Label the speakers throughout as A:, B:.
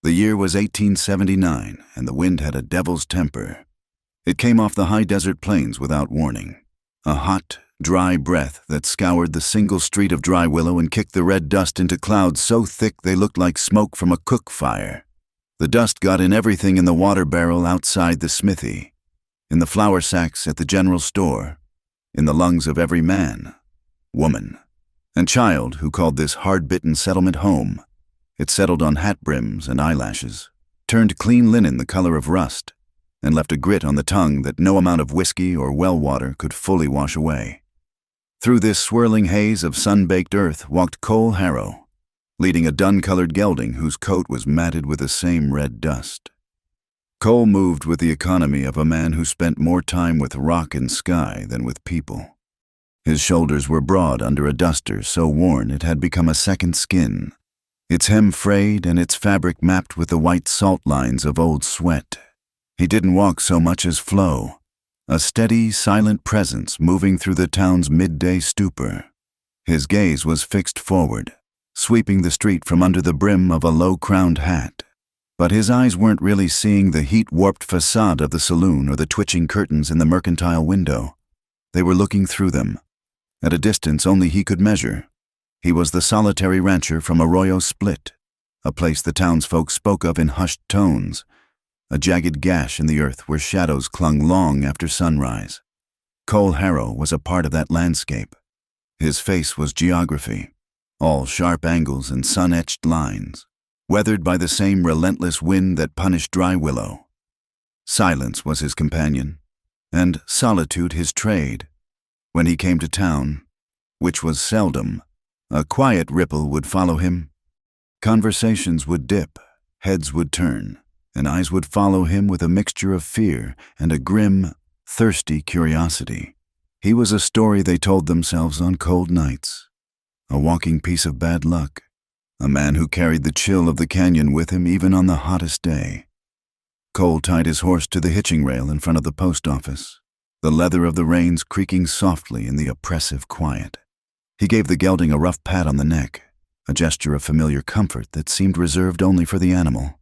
A: The year was 1879, and the wind had a devil's temper. It came off the high desert plains without warning. A hot, dry breath that scoured the single street of Dry Willow and kicked the red dust into clouds so thick they looked like smoke from a cook fire. The dust got in everything in the water barrel outside the smithy, in the flour sacks at the general store, in the lungs of every man, woman, and child who called this hard-bitten settlement home. It settled on hat brims and eyelashes, turned clean linen the color of rust, and left a grit on the tongue that no amount of whiskey or well water could fully wash away. Through this swirling haze of sun-baked earth walked Cole Harrow, leading a dun-colored gelding whose coat was matted with the same red dust. Cole moved with the economy of a man who spent more time with rock and sky than with people. His shoulders were broad under a duster so worn it had become a second skin, its hem frayed and its fabric mapped with the white salt lines of old sweat. He didn't walk so much as flow, a steady, silent presence moving through the town's midday stupor. His gaze was fixed forward, sweeping the street from under the brim of a low-crowned hat. But his eyes weren't really seeing the heat-warped facade of the saloon or the twitching curtains in the mercantile window. They were looking through them, at a distance only he could measure. He was the solitary rancher from Arroyo Split, a place the townsfolk spoke of in hushed tones, a jagged gash in the earth where shadows clung long after sunrise. Cole Harrow was a part of that landscape. His face was geography, all sharp angles and sun-etched lines, weathered by the same relentless wind that punished Dry Willow. Silence was his companion, and solitude his trade. When he came to town, which was seldom, a quiet ripple would follow him. Conversations would dip, heads would turn, and eyes would follow him with a mixture of fear and a grim, thirsty curiosity. He was a story they told themselves on cold nights, a walking piece of bad luck, a man who carried the chill of the canyon with him even on the hottest day. Cole tied his horse to the hitching rail in front of the post office, the leather of the reins creaking softly in the oppressive quiet. He gave the gelding a rough pat on the neck, a gesture of familiar comfort that seemed reserved only for the animal.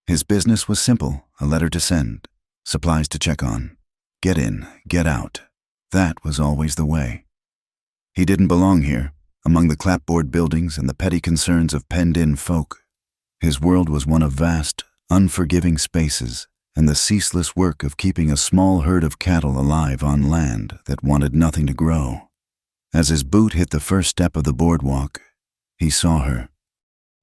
A: His business was simple, a letter to send, supplies to check on, get in, get out. That was always the way. He didn't belong here, among the clapboard buildings and the petty concerns of penned-in folk. His world was one of vast, unforgiving spaces and the ceaseless work of keeping a small herd of cattle alive on land that wanted nothing to grow. As his boot hit the first step of the boardwalk, he saw her.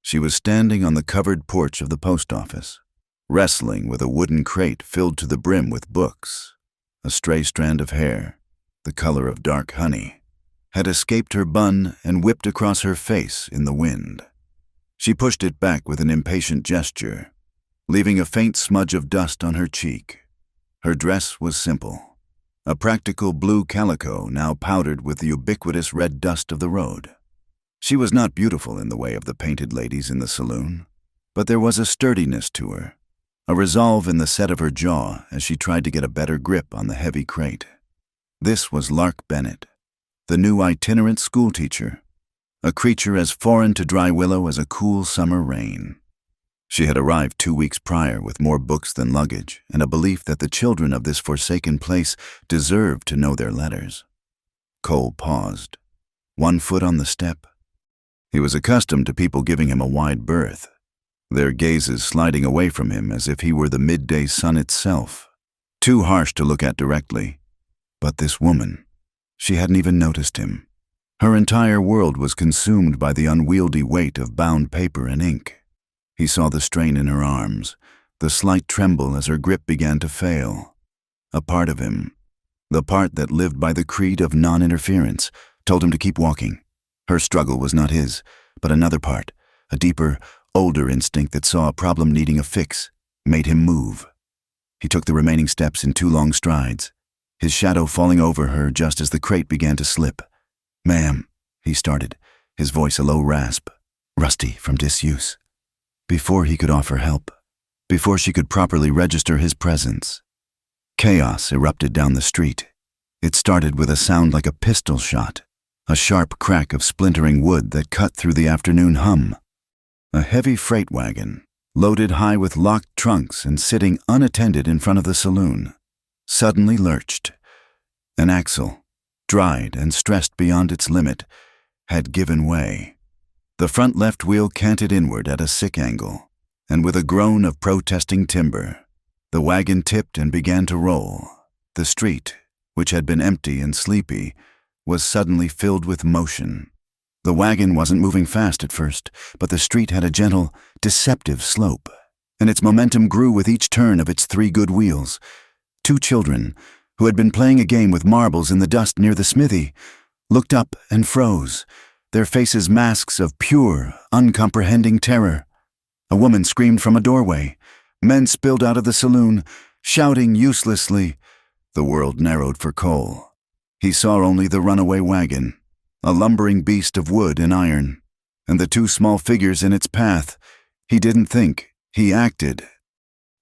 A: She was standing on the covered porch of the post office, wrestling with a wooden crate filled to the brim with books. A stray strand of hair, the color of dark honey, had escaped her bun and whipped across her face in the wind. She pushed it back with an impatient gesture, leaving a faint smudge of dust on her cheek. Her dress was simple, a practical blue calico now powdered with the ubiquitous red dust of the road. She was not beautiful in the way of the painted ladies in the saloon, but there was a sturdiness to her, a resolve in the set of her jaw as she tried to get a better grip on the heavy crate. This was Lark Bennett, the new itinerant schoolteacher, a creature as foreign to Dry Willow as a cool summer rain. She had arrived 2 weeks prior with more books than luggage and a belief that the children of this forsaken place deserved to know their letters. Cole paused, 1 foot on the step. He was accustomed to people giving him a wide berth, their gazes sliding away from him as if he were the midday sun itself, too harsh to look at directly. But this woman, she hadn't even noticed him. Her entire world was consumed by the unwieldy weight of bound paper and ink. He saw the strain in her arms, the slight tremble as her grip began to fail. A part of him, the part that lived by the creed of non-interference, told him to keep walking. Her struggle was not his, but another part, a deeper, older instinct that saw a problem needing a fix, made him move. He took the remaining steps in 2 long strides, his shadow falling over her just as the crate began to slip. "Ma'am," he started, his voice a low rasp, rusty from disuse. Before he could offer help, before she could properly register his presence, chaos erupted down the street. It started with a sound like a pistol shot, a sharp crack of splintering wood that cut through the afternoon hum. A heavy freight wagon, loaded high with locked trunks and sitting unattended in front of the saloon, suddenly lurched. An axle, dried and stressed beyond its limit, had given way. The front left wheel canted inward at a sick angle, and with a groan of protesting timber, the wagon tipped and began to roll. The street, which had been empty and sleepy, was suddenly filled with motion. The wagon wasn't moving fast at first, but the street had a gentle, deceptive slope, and its momentum grew with each turn of its 3 good wheels. 2 children, who had been playing a game with marbles in the dust near the smithy, looked up and froze, their faces masks of pure, uncomprehending terror. A woman screamed from a doorway. Men spilled out of the saloon, shouting uselessly. The world narrowed for Cole. He saw only the runaway wagon, a lumbering beast of wood and iron, and the 2 small figures in its path. He didn't think, he acted.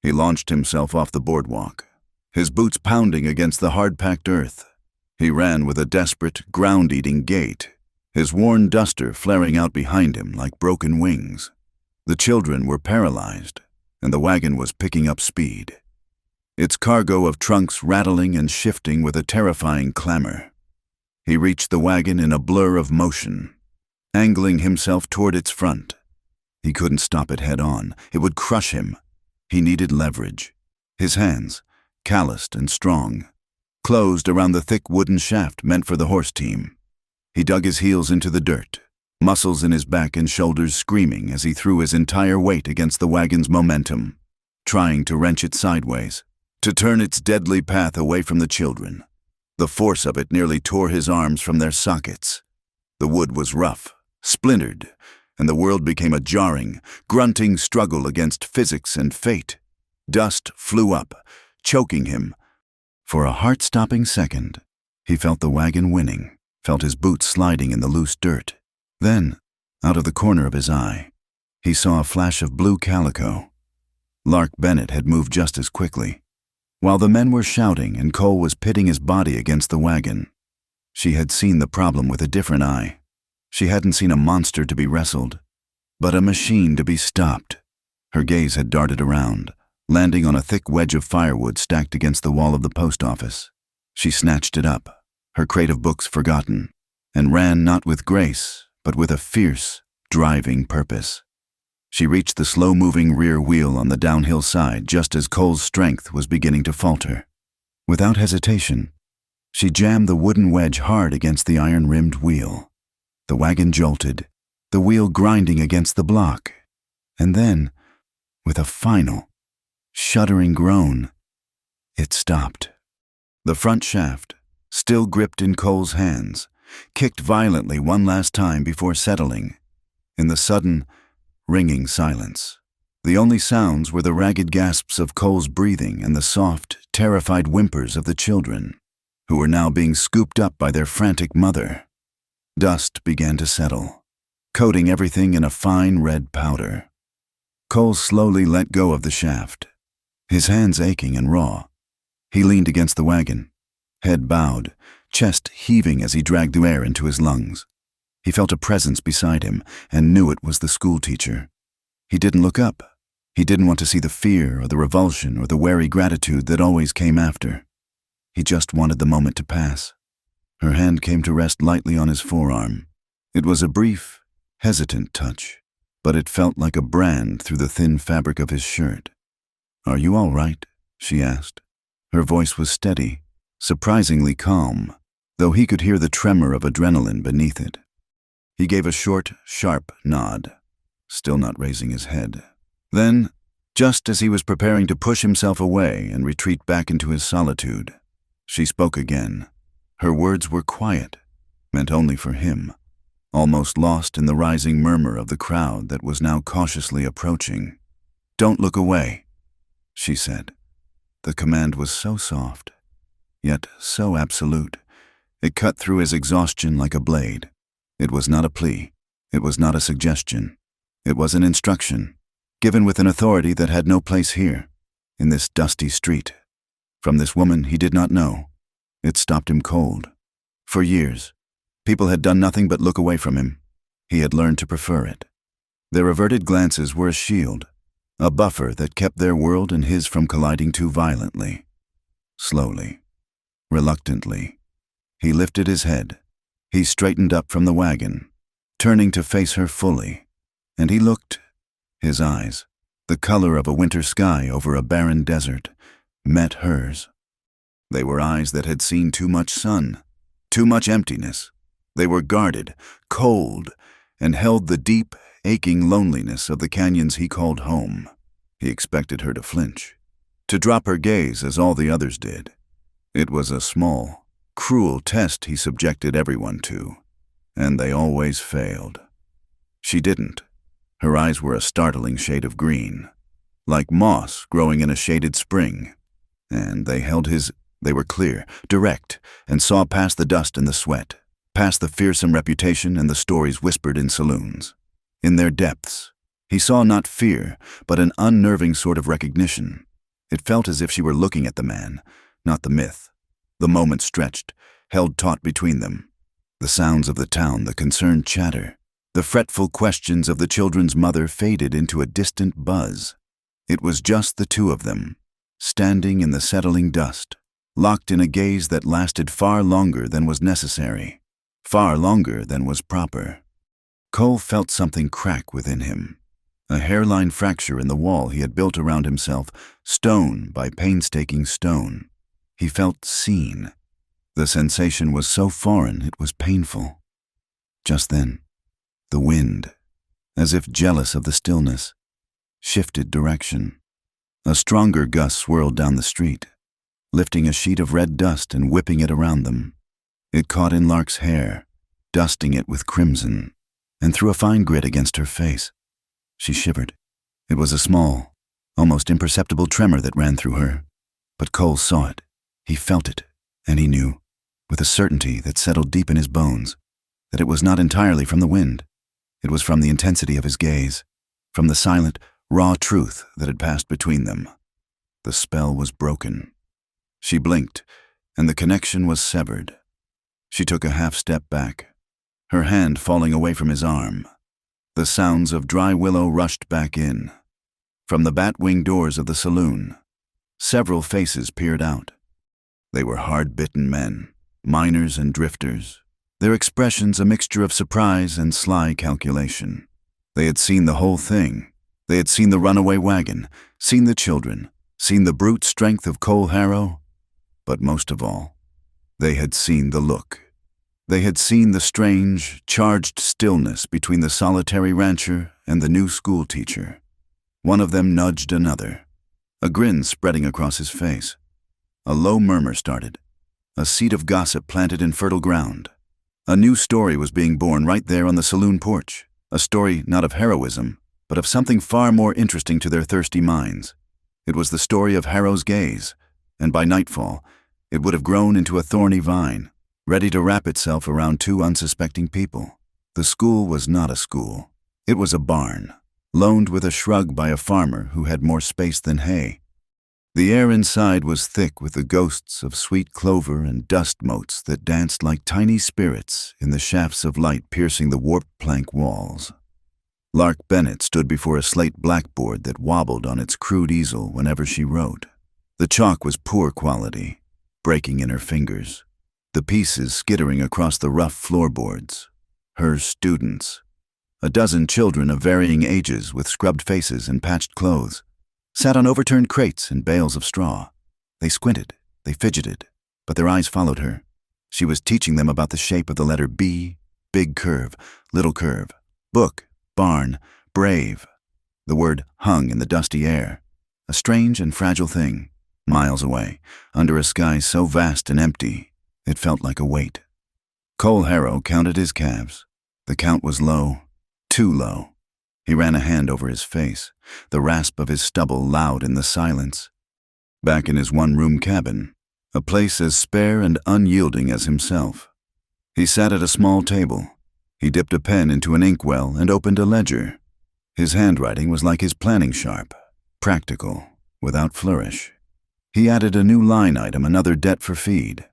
A: He launched himself off the boardwalk, his boots pounding against the hard-packed earth. He ran with a desperate, ground-eating gait, his worn duster flaring out behind him like broken wings. The children were paralyzed, and the wagon was picking up speed, its cargo of trunks rattling and shifting with a terrifying clamor. He reached the wagon in a blur of motion, angling himself toward its front. He couldn't stop it head-on. It would crush him. He needed leverage. His hands, calloused and strong, closed around the thick wooden shaft meant for the horse team. He dug his heels into the dirt, muscles in his back and shoulders screaming as he threw his entire weight against the wagon's momentum, trying to wrench it sideways, to turn its deadly path away from the children. The force of it nearly tore his arms from their sockets. The wood was rough, splintered, and the world became a jarring, grunting struggle against physics and fate. Dust flew up, choking him. For a heart-stopping second, he felt the wagon winning, felt his boots sliding in the loose dirt. Then, out of the corner of his eye, he saw a flash of blue calico. Lark Bennett had moved just as quickly. While the men were shouting and Cole was pitting his body against the wagon, she had seen the problem with a different eye. She hadn't seen a monster to be wrestled, but a machine to be stopped. Her gaze had darted around, landing on a thick wedge of firewood stacked against the wall of the post office. She snatched it up, her crate of books forgotten, and ran not with grace, but with a fierce, driving purpose. She reached the slow-moving rear wheel on the downhill side just as Cole's strength was beginning to falter. Without hesitation, she jammed the wooden wedge hard against the iron-rimmed wheel. The wagon jolted, the wheel grinding against the block, and then, with a final, shuddering groan, it stopped. The front shaft, still gripped in Cole's hands, kicked violently one last time before settling. In the sudden, ringing silence, the only sounds were the ragged gasps of Cole's breathing and the soft, terrified whimpers of the children, who were now being scooped up by their frantic mother. Dust began to settle, coating everything in a fine red powder. Cole slowly let go of the shaft, his hands aching and raw. He leaned against the wagon, head bowed, chest heaving as he dragged the air into his lungs. He felt a presence beside him and knew it was the schoolteacher. He didn't look up. He didn't want to see the fear or the revulsion or the wary gratitude that always came after. He just wanted the moment to pass. Her hand came to rest lightly on his forearm. It was a brief, hesitant touch, but it felt like a brand through the thin fabric of his shirt. "Are you all right?" she asked. Her voice was steady, surprisingly calm, though he could hear the tremor of adrenaline beneath it. He gave a short, sharp nod, still not raising his head. Then, just as he was preparing to push himself away and retreat back into his solitude, she spoke again. Her words were quiet, meant only for him, almost lost in the rising murmur of the crowd that was now cautiously approaching. "Don't look away," she said. The command was so soft, yet so absolute. It cut through his exhaustion like a blade. It was not a plea. It was not a suggestion. It was an instruction, given with an authority that had no place here, in this dusty street. From this woman he did not know. It stopped him cold. For years, people had done nothing but look away from him. He had learned to prefer it. Their averted glances were a shield, a buffer that kept their world and his from colliding too violently. Slowly, reluctantly, he lifted his head. He straightened up from the wagon, turning to face her fully, and he looked. His eyes, the color of a winter sky over a barren desert, met hers. They were eyes that had seen too much sun, too much emptiness. They were guarded, cold, and held the deep, aching loneliness of the canyons he called home. He expected her to flinch, to drop her gaze as all the others did. It was a small, cruel test he subjected everyone to, and they always failed. She didn't. Her eyes were a startling shade of green, like moss growing in a shaded spring, and they held his. They were clear, direct, and saw past the dust and the sweat, past the fearsome reputation and the stories whispered in saloons. In their depths, he saw not fear, but an unnerving sort of recognition. It felt as if she were looking at the man, not the myth. The moment stretched, held taut between them. The sounds of the town, the concerned chatter, the fretful questions of the children's mother faded into a distant buzz. It was just the two of them, standing in the settling dust, locked in a gaze that lasted far longer than was necessary, far longer than was proper. Cole felt something crack within him, a hairline fracture in the wall he had built around himself, stone by painstaking stone. He felt seen. The sensation was so foreign it was painful. Just then, the wind, as if jealous of the stillness, shifted direction. A stronger gust swirled down the street, lifting a sheet of red dust and whipping it around them. It caught in Lark's hair, dusting it with crimson, and threw a fine grit against her face. She shivered. It was a small, almost imperceptible tremor that ran through her, but Cole saw it. He felt it, and he knew, with a certainty that settled deep in his bones, that it was not entirely from the wind. It was from the intensity of his gaze, from the silent, raw truth that had passed between them. The spell was broken. She blinked, and the connection was severed. She took a half-step back, her hand falling away from his arm. The sounds of dry willow rushed back in. From the bat-wing doors of the saloon, several faces peered out. They were hard-bitten men, miners and drifters, their expressions a mixture of surprise and sly calculation. They had seen the whole thing. They had seen the runaway wagon, seen the children, seen the brute strength of Cole Harrow, but most of all, they had seen the look. They had seen the strange, charged stillness between the solitary rancher and the new schoolteacher. One of them nudged another, a grin spreading across his face. A low murmur started, a seed of gossip planted in fertile ground. A new story was being born right there on the saloon porch, a story not of heroism, but of something far more interesting to their thirsty minds. It was the story of Harrow's gaze, and by nightfall, it would have grown into a thorny vine, ready to wrap itself around two unsuspecting people. The school was not a school. It was a barn, loaned with a shrug by a farmer who had more space than hay. The air inside was thick with the ghosts of sweet clover and dust motes that danced like tiny spirits in the shafts of light piercing the warped plank walls. Lark Bennett stood before a slate blackboard that wobbled on its crude easel whenever she wrote. The chalk was poor quality, breaking in her fingers, the pieces skittering across the rough floorboards. Her students, a dozen children of varying ages with scrubbed faces and patched clothes, sat on overturned crates and bales of straw. They squinted, they fidgeted, but their eyes followed her. She was teaching them about the shape of the letter B, big curve, little curve, book, barn, brave. The word hung in the dusty air, a strange and fragile thing, miles away, under a sky so vast and empty, it felt like a weight. Cole Harrow counted his calves. The count was low, too low. He ran a hand over his face, the rasp of his stubble loud in the silence. Back in his one-room cabin, a place as spare and unyielding as himself, he sat at a small table. He dipped a pen into an inkwell and opened a ledger. His handwriting was like his planning sharp, practical, without flourish. He added a new line item, another debt for feed.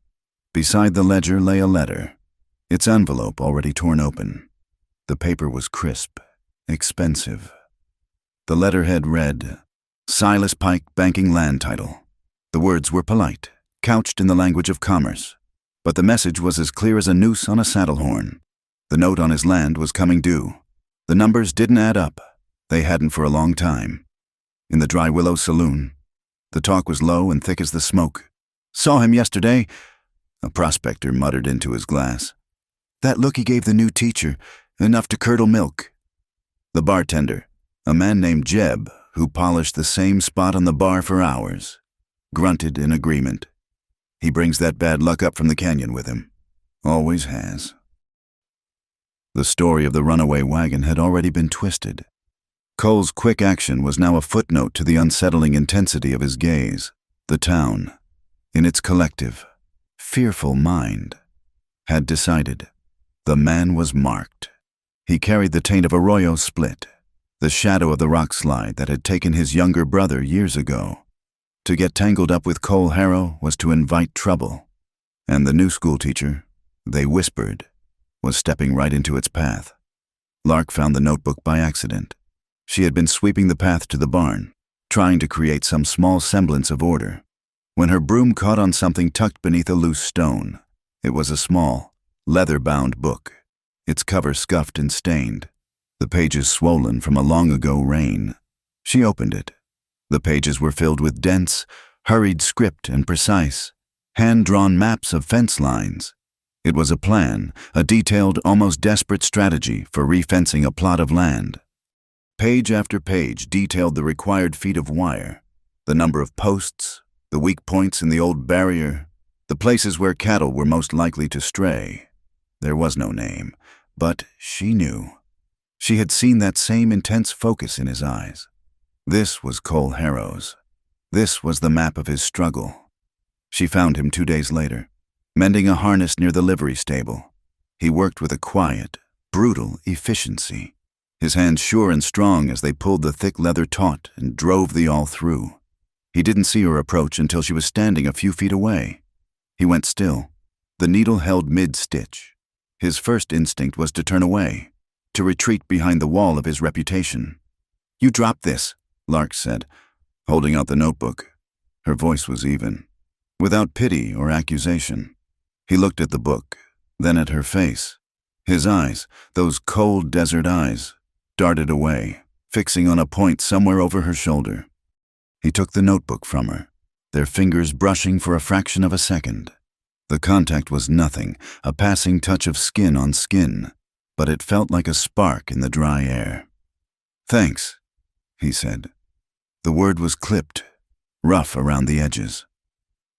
A: Beside the ledger lay a letter, its envelope already torn open. The paper was crisp, expensive. The letterhead read, Silas Pike Banking Land Title. The words were polite, couched in the language of commerce, but the message was as clear as a noose on a saddle horn. The note on his land was coming due. The numbers didn't add up. They hadn't for a long time. In the Dry Willow saloon, the talk was low and thick as the smoke. "Saw him yesterday," a prospector muttered into his glass. "That look he gave the new teacher, enough to curdle milk." The bartender, a man named Jeb, who polished the same spot on the bar for hours, grunted in agreement. "He brings that bad luck up from the canyon with him. Always has." The story of the runaway wagon had already been twisted. Cole's quick action was now a footnote to the unsettling intensity of his gaze. The town, in its collective, fearful mind, had decided. The man was marked. He carried the taint of Arroyo Split, the shadow of the rock slide that had taken his younger brother years ago. To get tangled up with Cole Harrow was to invite trouble, and the new schoolteacher, they whispered, was stepping right into its path. Lark found the notebook by accident. She had been sweeping the path to the barn, trying to create some small semblance of order, when her broom caught on something tucked beneath a loose stone. It was a small, leather-bound book, its cover scuffed and stained, the pages swollen from a long-ago rain. She opened it. The pages were filled with dense, hurried script and precise, hand-drawn maps of fence lines. It was a plan, a detailed, almost desperate strategy for refencing a plot of land. Page after page detailed the required feet of wire, the number of posts, the weak points in the old barrier, the places where cattle were most likely to stray. There was no name, but she knew. She had seen that same intense focus in his eyes. This was Cole Harrow's. This was the map of his struggle. She found him 2 days later, mending a harness near the livery stable. He worked with a quiet, brutal efficiency, his hands sure and strong as they pulled the thick leather taut and drove the awl through. He didn't see her approach until she was standing a few feet away. He went still, the needle held mid-stitch. His first instinct was to turn away, to retreat behind the wall of his reputation. "You drop this," Lark said, holding out the notebook. Her voice was even, without pity or accusation. He looked at the book, then at her face. His eyes, those cold desert eyes, darted away, fixing on a point somewhere over her shoulder. He took the notebook from her, their fingers brushing for a fraction of a second. The contact was nothing, a passing touch of skin on skin, but it felt like a spark in the dry air. "Thanks," he said. The word was clipped, rough around the edges.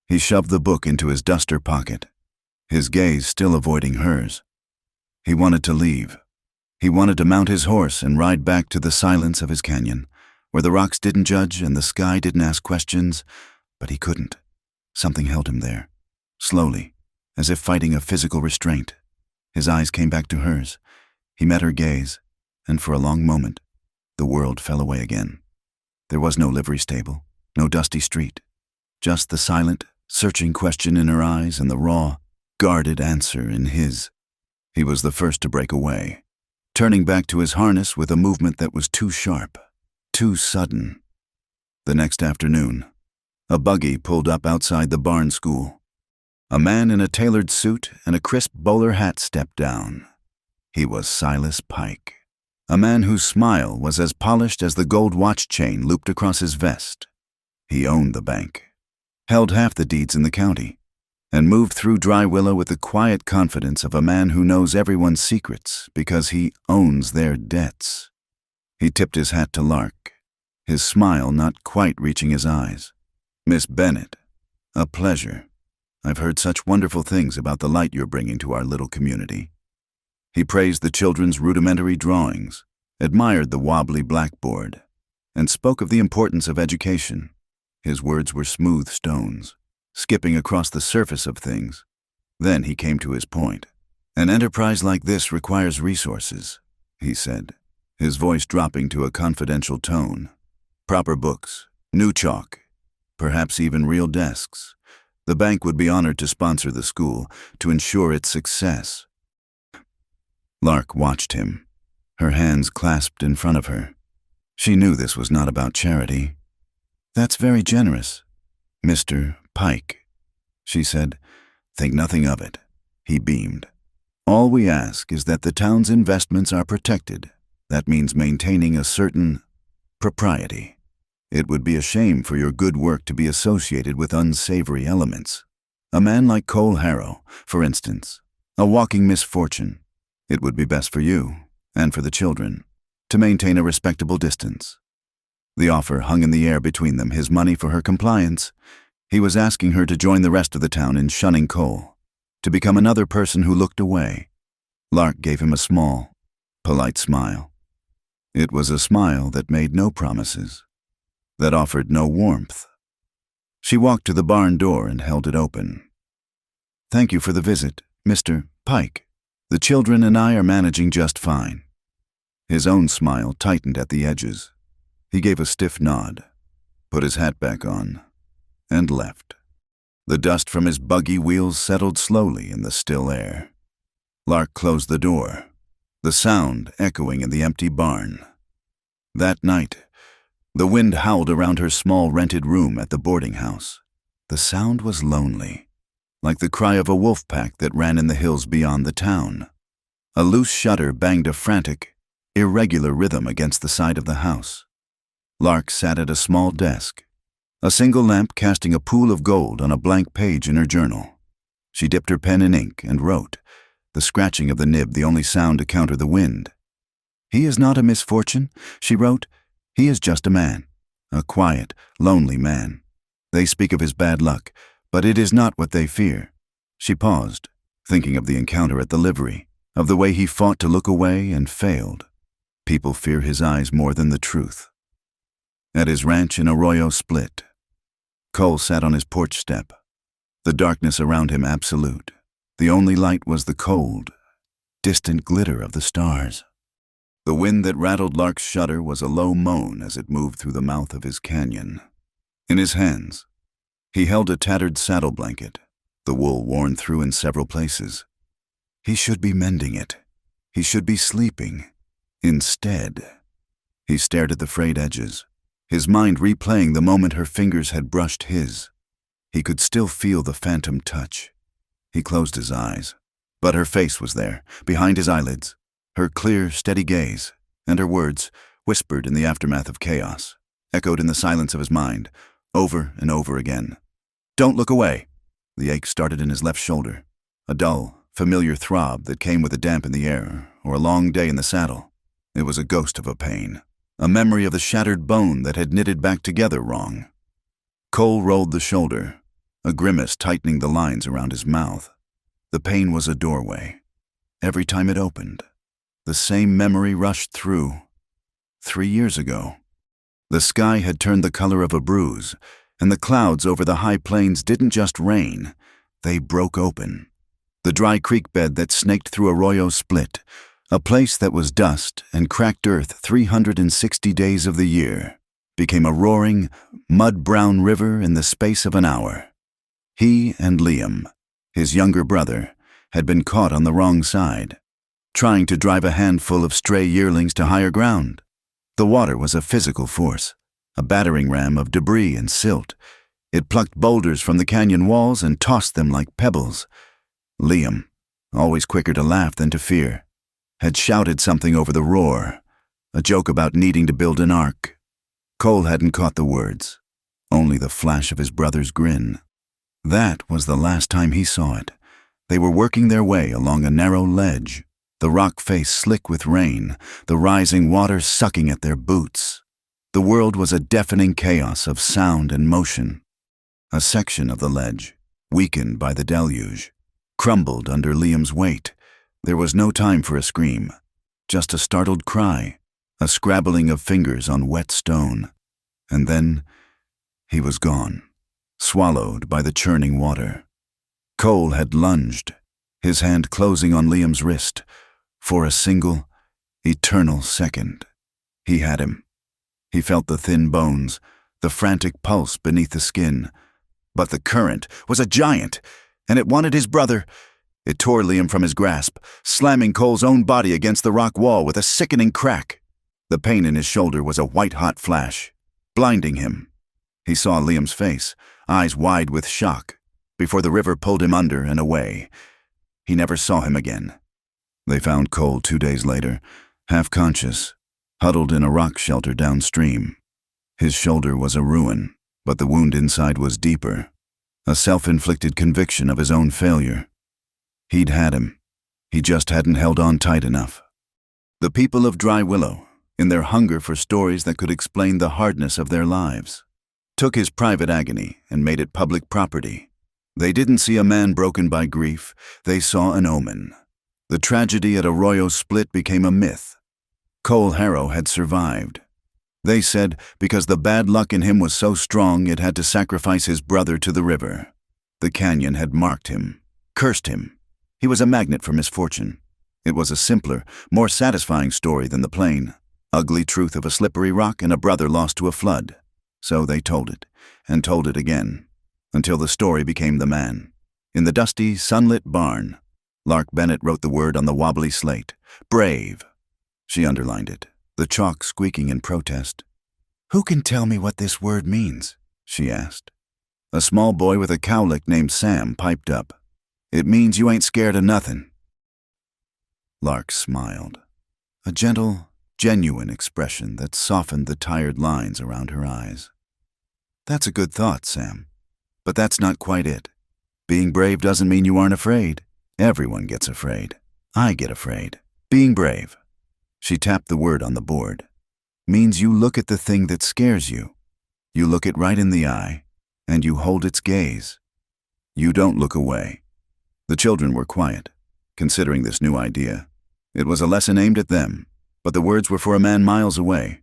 A: He shoved the book into his duster pocket, his gaze still avoiding hers. He wanted to leave. He wanted to mount his horse and ride back to the silence of his canyon, where the rocks didn't judge and the sky didn't ask questions, but he couldn't. Something held him there, slowly, as if fighting a physical restraint. His eyes came back to hers. He met her gaze, and for a long moment, the world fell away again. There was no livery stable, no dusty street, just the silent, searching question in her eyes and the raw, guarded answer in his. He was the first to break away, turning back to his harness with a movement that was too sharp, too sudden. The next afternoon, a buggy pulled up outside the barn school. A man in a tailored suit and a crisp bowler hat stepped down. He was Silas Pike, a man whose smile was as polished as the gold watch chain looped across his vest. He owned the bank, held half the deeds in the county, and moved through Dry Willow with the quiet confidence of a man who knows everyone's secrets because he owns their debts. He tipped his hat to Lark, his smile not quite reaching his eyes. "Miss Bennett, a pleasure. I've heard such wonderful things about the light you're bringing to our little community." He praised the children's rudimentary drawings, admired the wobbly blackboard, and spoke of the importance of education. His words were smooth stones, skipping across the surface of things. Then he came to his point. "An enterprise like this requires resources," he said, his voice dropping to a confidential tone. "Proper books, new chalk, perhaps even real desks. The bank would be honored to sponsor the school, to ensure its success." Lark watched him, her hands clasped in front of her. She knew this was not about charity. "That's very generous, Mr. Pike," she said. "Think nothing of it." He beamed. "All we ask is that the town's investments are protected. That means maintaining a certain propriety. It would be a shame for your good work to be associated with unsavory elements. A man like Cole Harrow, for instance, a walking misfortune. It would be best for you, and for the children, to maintain a respectable distance." The offer hung in the air between them, his money for her compliance. He was asking her to join the rest of the town in shunning Cole, to become another person who looked away. Lark gave him a small, polite smile. It was a smile that made no promises, that offered no warmth. She walked to the barn door and held it open. "Thank you for the visit, Mr. Pike. The children and I are managing just fine." His own smile tightened at the edges. He gave a stiff nod, put his hat back on, and left. The dust from his buggy wheels settled slowly in the still air. Lark closed the door, the sound echoing in the empty barn. That night, the wind howled around her small rented room at the boarding house. The sound was lonely, like the cry of a wolf pack that ran in the hills beyond the town. A loose shutter banged a frantic, irregular rhythm against the side of the house. Lark sat at a small desk, a single lamp casting a pool of gold on a blank page in her journal. She dipped her pen in ink and wrote, the scratching of the nib the only sound to counter the wind. "He is not a misfortune," she wrote. "He is just a man, a quiet, lonely man. They speak of his bad luck, but it is not what they fear." She paused, thinking of the encounter at the livery, of the way he fought to look away and failed. People fear his eyes more than the truth. At his ranch in Arroyo Split, Cole sat on his porch step, the darkness around him absolute. The only light was the cold, distant glitter of the stars. The wind that rattled Lark's shutter was a low moan as it moved through the mouth of his canyon. In his hands, he held a tattered saddle blanket, the wool worn through in several places. He should be mending it. He should be sleeping. Instead, he stared at the frayed edges, his mind replaying the moment her fingers had brushed his. He could still feel the phantom touch. He closed his eyes, but her face was there, behind his eyelids, her clear, steady gaze, and her words, whispered in the aftermath of chaos, echoed in the silence of his mind, over and over again. "Don't look away." The ache started in his left shoulder, a dull, familiar throb that came with a damp in the air or a long day in the saddle. It was a ghost of a pain, a memory of the shattered bone that had knitted back together wrong. Cole rolled the shoulder, a grimace tightening the lines around his mouth. The pain was a doorway. Every time it opened, the same memory rushed through. 3 years ago, the sky had turned the color of a bruise, and the clouds over the high plains didn't just rain, they broke open. The dry creek bed that snaked through Arroyo Split, a place that was dust and cracked earth 360 days of the year, became a roaring, mud-brown river in the space of an hour. He and Liam, his younger brother, had been caught on the wrong side, trying to drive a handful of stray yearlings to higher ground. The water was a physical force, a battering ram of debris and silt. It plucked boulders from the canyon walls and tossed them like pebbles. Liam, always quicker to laugh than to fear, had shouted something over the roar, a joke about needing to build an ark. Cole hadn't caught the words, only the flash of his brother's grin. That was the last time he saw it. They were working their way along a narrow ledge, the rock face slick with rain, the rising water sucking at their boots. The world was a deafening chaos of sound and motion. A section of the ledge, weakened by the deluge, crumbled under Liam's weight. There was no time for a scream, just a startled cry, a scrabbling of fingers on wet stone. And then he was gone, swallowed by the churning water. Cole had lunged, his hand closing on Liam's wrist. For a single, eternal second, he had him. He felt the thin bones, the frantic pulse beneath the skin. But the current was a giant, and it wanted his brother. It tore Liam from his grasp, slamming Cole's own body against the rock wall with a sickening crack. The pain in his shoulder was a white-hot flash, blinding him. He saw Liam's face, eyes wide with shock, before the river pulled him under and away. He never saw him again. They found Cole 2 days later, half-conscious, huddled in a rock shelter downstream. His shoulder was a ruin, but the wound inside was deeper, a self-inflicted conviction of his own failure. He'd had him. He just hadn't held on tight enough. The people of Dry Willow, in their hunger for stories that could explain the hardness of their lives, took his private agony and made it public property. They didn't see a man broken by grief, they saw an omen. The tragedy at Arroyo Split became a myth. Cole Harrow had survived. They said because the bad luck in him was so strong it had to sacrifice his brother to the river. The canyon had marked him, cursed him. He was a magnet for misfortune. It was a simpler, more satisfying story than the plain, ugly truth of a slippery rock and a brother lost to a flood. So they told it, and told it again, until the story became the man. In the dusty, sunlit barn, Lark Bennett wrote the word on the wobbly slate, brave. She underlined it, the chalk squeaking in protest. "Who can tell me what this word means?" she asked. A small boy with a cowlick named Sam piped up. "It means you ain't scared of nothing." Lark smiled, a gentle, genuine expression that softened the tired lines around her eyes. "That's a good thought, Sam. But that's not quite it. Being brave doesn't mean you aren't afraid. Everyone gets afraid. I get afraid. Being brave," she tapped the word on the board, "means you look at the thing that scares you. You look it right in the eye, and you hold its gaze. You don't look away." The children were quiet, considering this new idea. It was a lesson aimed at them, but the words were for a man miles away,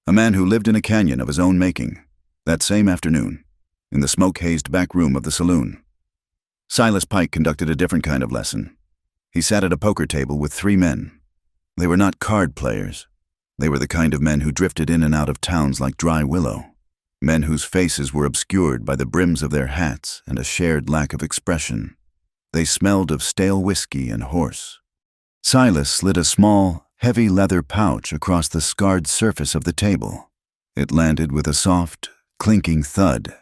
A: a man who lived in a canyon of his own making. That same afternoon, in the smoke-hazed back room of the saloon, Silas Pike conducted a different kind of lesson. He sat at a poker table with 3 men. They were not card players. They were the kind of men who drifted in and out of towns like Dry Willow, men whose faces were obscured by the brims of their hats and a shared lack of expression. They smelled of stale whiskey and horse. Silas slid a small, heavy leather pouch across the scarred surface of the table. It landed with a soft, clinking thud.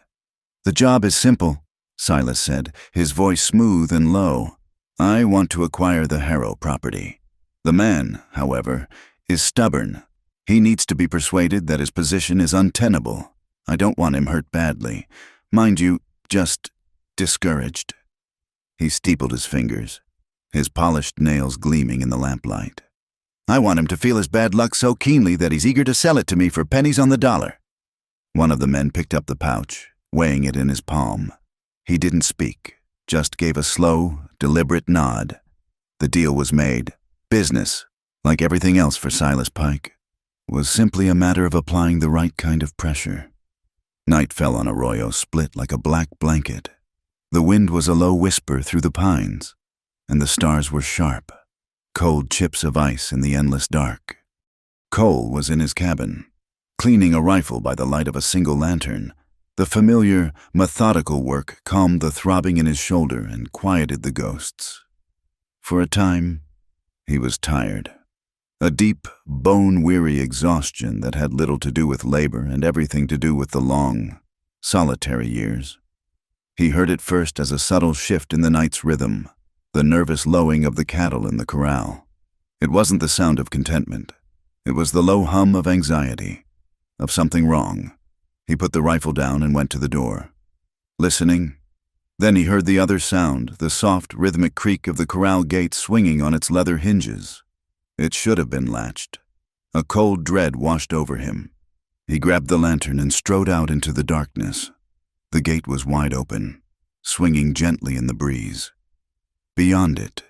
A: "The job is simple," Silas said, his voice smooth and low. "I want to acquire the Harrow property. The man, however, is stubborn. He needs to be persuaded that his position is untenable. I don't want him hurt badly. Mind you, just discouraged." He steepled his fingers, his polished nails gleaming in the lamplight. "I want him to feel his bad luck so keenly that he's eager to sell it to me for pennies on the dollar." One of the men picked up the pouch, weighing it in his palm. He didn't speak, just gave a slow, deliberate nod. The deal was made. Business, like everything else for Silas Pike, was simply a matter of applying the right kind of pressure. Night fell on Arroyo Split like a black blanket. The wind was a low whisper through the pines, and the stars were sharp, cold chips of ice in the endless dark. Cole was in his cabin, cleaning a rifle by the light of a single lantern. The familiar, methodical work calmed the throbbing in his shoulder and quieted the ghosts. For a time, he was tired. A deep, bone-weary exhaustion that had little to do with labor and everything to do with the long, solitary years. He heard it first as a subtle shift in the night's rhythm, the nervous lowing of the cattle in the corral. It wasn't the sound of contentment. It was the low hum of anxiety, of something wrong. He put the rifle down and went to the door. Listening, then he heard the other sound, the soft, rhythmic creak of the corral gate swinging on its leather hinges. It should have been latched. A cold dread washed over him. He grabbed the lantern and strode out into the darkness. The gate was wide open, swinging gently in the breeze. Beyond it,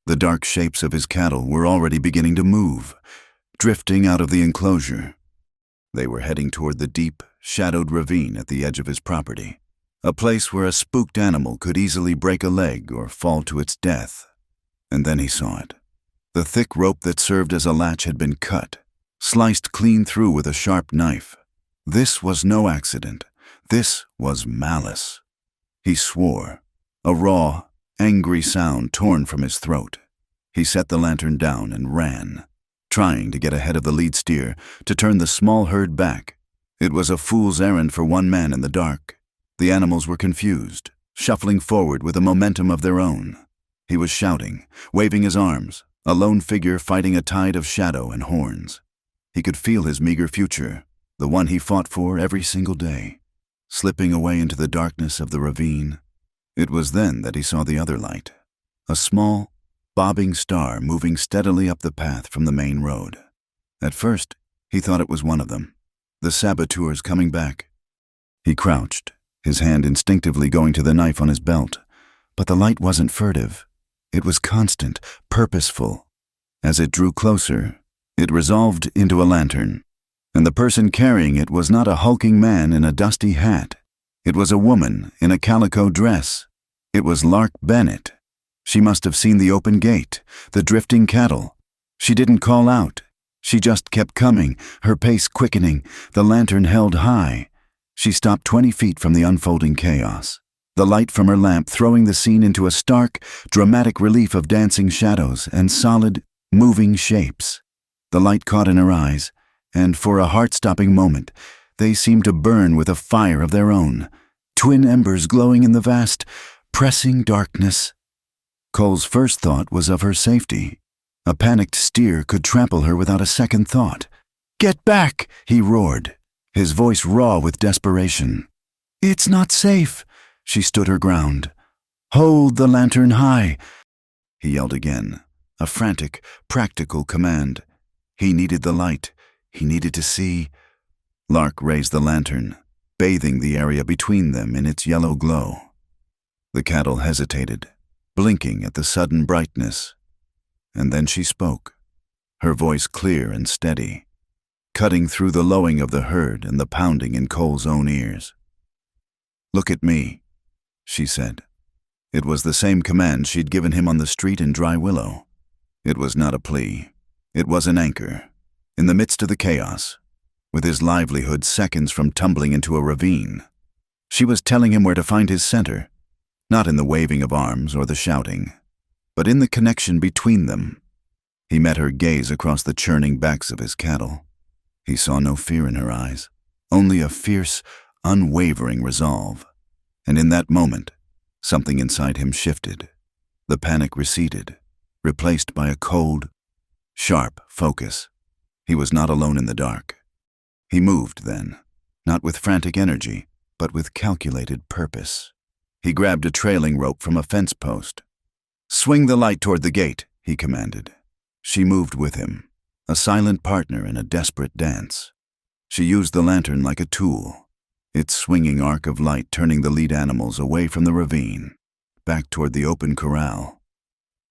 A: the dark shapes of his cattle were already beginning to move, drifting out of the enclosure. They were heading toward the deep, shadowed ravine at the edge of his property, a place where a spooked animal could easily break a leg or fall to its death. And then he saw it. The thick rope that served as a latch had been cut, sliced clean through with a sharp knife. This was no accident. This was malice. He swore, a raw, angry sound torn from his throat. He set the lantern down and ran. trying to get ahead of the lead steer, to turn the small herd back. It was a fool's errand for one man in the dark. The animals were confused, shuffling forward with a momentum of their own. He was shouting, waving his arms, a lone figure fighting a tide of shadow and horns. He could feel his meager future, the one he fought for every single day, slipping away into the darkness of the ravine. It was then that he saw the other light, a small, bobbing star moving steadily up the path from the main road. At first, he thought it was one of them, the saboteurs coming back. He crouched, his hand instinctively going to the knife on his belt, but the light wasn't furtive. It was constant, purposeful. As it drew closer, it resolved into a lantern, and the person carrying it was not a hulking man in a dusty hat. It was a woman in a calico dress. It was Lark Bennett. She must have seen the open gate, the drifting cattle. She didn't call out. She just kept coming, her pace quickening, the lantern held high. She stopped 20 feet from the unfolding chaos, the light from her lamp throwing the scene into a stark, dramatic relief of dancing shadows and solid, moving shapes. The light caught in her eyes, and for a heart-stopping moment, they seemed to burn with a fire of their own, twin embers glowing in the vast, pressing darkness. Cole's first thought was of her safety. A panicked steer could trample her without a second thought. "Get back!" he roared, his voice raw with desperation. "It's not safe." She stood her ground. "Hold the lantern high," he yelled again, a frantic, practical command. He needed the light. He needed to see. Lark raised the lantern, bathing the area between them in its yellow glow. The cattle hesitated, blinking at the sudden brightness. And then she spoke, her voice clear and steady, cutting through the lowing of the herd and the pounding in Cole's own ears. "Look at me," she said. It was the same command she'd given him on the street in Dry Willow. It was not a plea. It was an anchor. In the midst of the chaos, with his livelihood seconds from tumbling into a ravine, she was telling him where to find his center, not in the waving of arms or the shouting, but in the connection between them. He met her gaze across the churning backs of his cattle. He saw no fear in her eyes, only a fierce, unwavering resolve. And in that moment, something inside him shifted. The panic receded, replaced by a cold, sharp focus. He was not alone in the dark. He moved then, not with frantic energy, but with calculated purpose. He grabbed a trailing rope from a fence post. "Swing the light toward the gate," he commanded. She moved with him, a silent partner in a desperate dance. She used the lantern like a tool, its swinging arc of light turning the lead animals away from the ravine, back toward the open corral.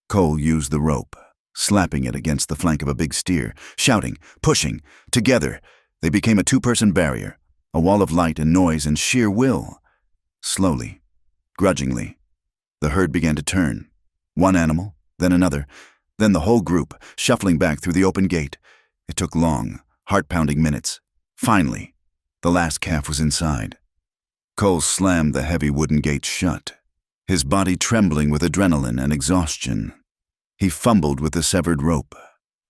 A: Cole used the rope, slapping it against the flank of a big steer, shouting, pushing. Together, they became a two-person barrier, a wall of light and noise and sheer will. Slowly, grudgingly, the herd began to turn. One animal, then another, then the whole group, shuffling back through the open gate. It took long, heart-pounding minutes. Finally, the last calf was inside. Cole slammed the heavy wooden gate shut, his body trembling with adrenaline and exhaustion. He fumbled with the severed rope,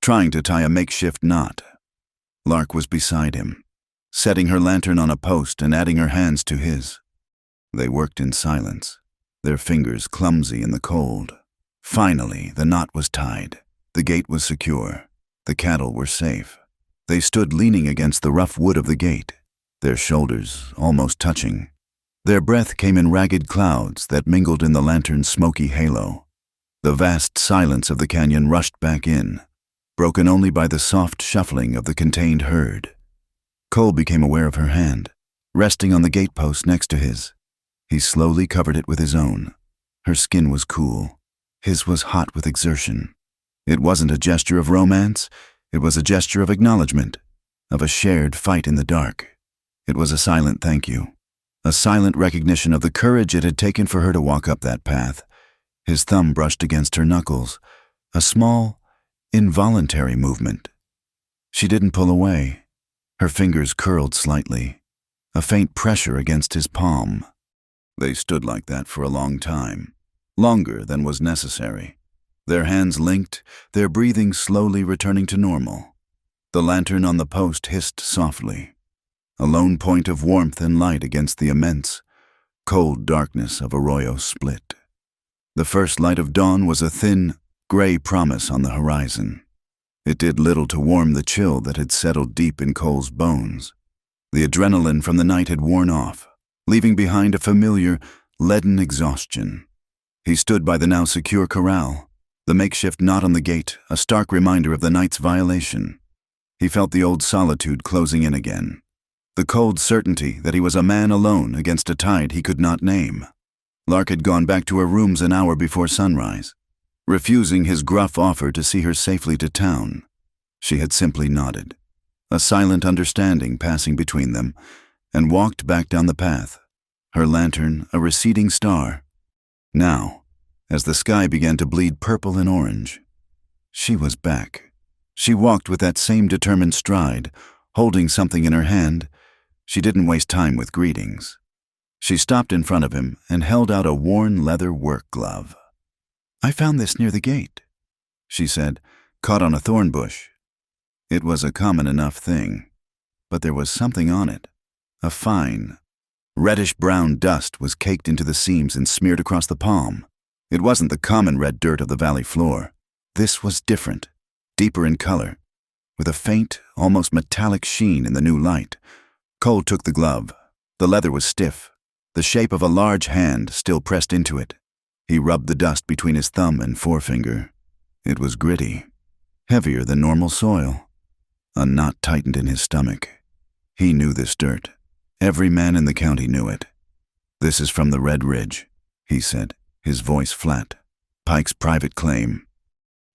A: trying to tie a makeshift knot. Lark was beside him, setting her lantern on a post and adding her hands to his. They worked in silence, their fingers clumsy in the cold. Finally, the knot was tied. The gate was secure. The cattle were safe. They stood leaning against the rough wood of the gate, their shoulders almost touching. Their breath came in ragged clouds that mingled in the lantern's smoky halo. The vast silence of the canyon rushed back in, broken only by the soft shuffling of the contained herd. Cole became aware of her hand, resting on the gatepost next to his. He slowly covered it with his own. Her skin was cool. His was hot with exertion. It wasn't a gesture of romance. It was a gesture of acknowledgement, of a shared fight in the dark. It was a silent thank you, a silent recognition of the courage it had taken for her to walk up that path. His thumb brushed against her knuckles, a small, involuntary movement. She didn't pull away. Her fingers curled slightly, a faint pressure against his palm. They stood like that for a long time, longer than was necessary. their hands linked, their breathing slowly returning to normal. The lantern on the post hissed softly, a lone point of warmth and light against the immense, cold darkness of Arroyo Split. The first light of dawn was a thin, gray promise on the horizon. It did little to warm the chill that had settled deep in Cole's bones. The adrenaline from the night had worn off, leaving behind a familiar, leaden exhaustion. He stood by the now secure corral, the makeshift knot on the gate a stark reminder of the night's violation. He felt the old solitude closing in again, the cold certainty that he was a man alone against a tide he could not name. Lark had gone back to her rooms an hour before sunrise, refusing his gruff offer to see her safely to town. She had simply nodded, a silent understanding passing between them, and walked back down the path, her lantern a receding star. Now, as the sky began to bleed purple and orange, she was back. She walked with that same determined stride, holding something in her hand. She didn't waste time with greetings. She stopped in front of him and held out a worn leather work glove. "I found this near the gate," she said, caught on a thorn bush. It was a common enough thing, but there was something on it. A fine, reddish-brown dust was caked into the seams and smeared across the palm. It wasn't the common red dirt of the valley floor. This was different, deeper in color, with a faint, almost metallic sheen in the new light. Cole took the glove. The leather was stiff, the shape of a large hand still pressed into it. He rubbed the dust between his thumb and forefinger. It was gritty, heavier than normal soil. A knot tightened in his stomach. He knew this dirt. Every man in the county knew it. "This is from the Red Ridge," he said, his voice flat. "Pike's private claim."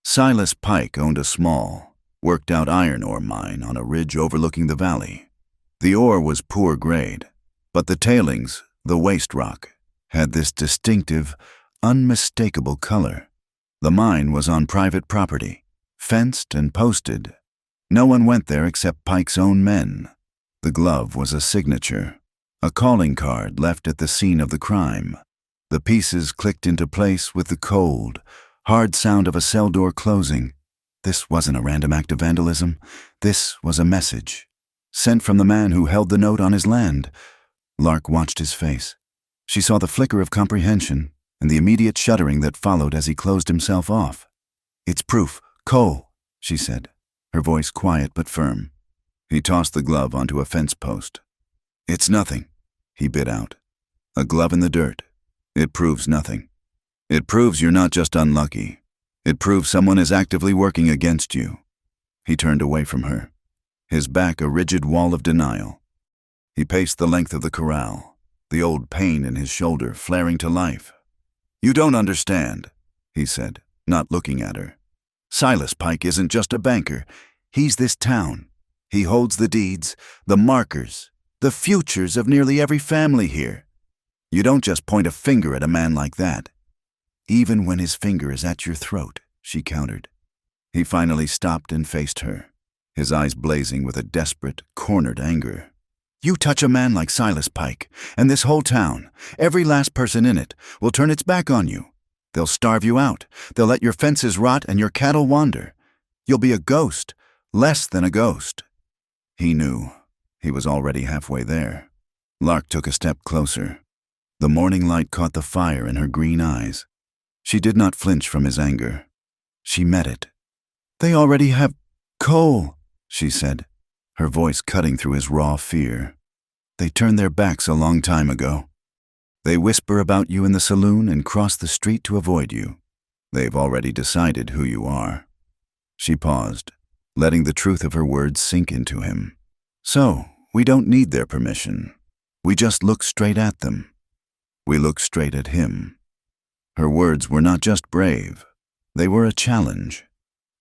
A: Silas Pike owned a small, worked-out iron ore mine on a ridge overlooking the valley. The ore was poor grade, but the tailings, the waste rock, had this distinctive, unmistakable color. The mine was on private property, fenced and posted. No one went there except Pike's own men. The glove was a signature, a calling card left at the scene of the crime. The pieces clicked into place with the cold, hard sound of a cell door closing. This wasn't a random act of vandalism. This was a message, sent from the man who held the note on his land. Lark watched his face. She saw the flicker of comprehension and the immediate shuddering that followed as he closed himself off. "It's proof, Cole," she said, her voice quiet but firm. He tossed the glove onto a fence post. "It's nothing," he bit out. "A glove in the dirt. It proves nothing. It proves you're not just unlucky. It proves someone is actively working against you." He turned away from her, his back a rigid wall of denial. He paced the length of the corral, the old pain in his shoulder flaring to life. "You don't understand," he said, not looking at her. "Silas Pike isn't just a banker. He's this town. He holds the deeds, the markers, the futures of nearly every family here. You don't just point a finger at a man like that." "Even when his finger is at your throat," she countered. He finally stopped and faced her, his eyes blazing with a desperate, cornered anger. "You touch a man like Silas Pike, and this whole town, every last person in it, will turn its back on you. They'll starve you out. They'll let your fences rot and your cattle wander. You'll be a ghost, less than a ghost." He knew. He was already halfway there. Lark took a step closer. The morning light caught the fire in her green eyes. She did not flinch from his anger. She met it. "They already have Cole," she said, her voice cutting through his raw fear. "They turned their backs a long time ago. They whisper about you in the saloon and cross the street to avoid you. They've already decided who you are." She paused, letting the truth of her words sink into him. "So, we don't need their permission. We just look straight at them. We look straight at him." Her words were not just brave. They were a challenge.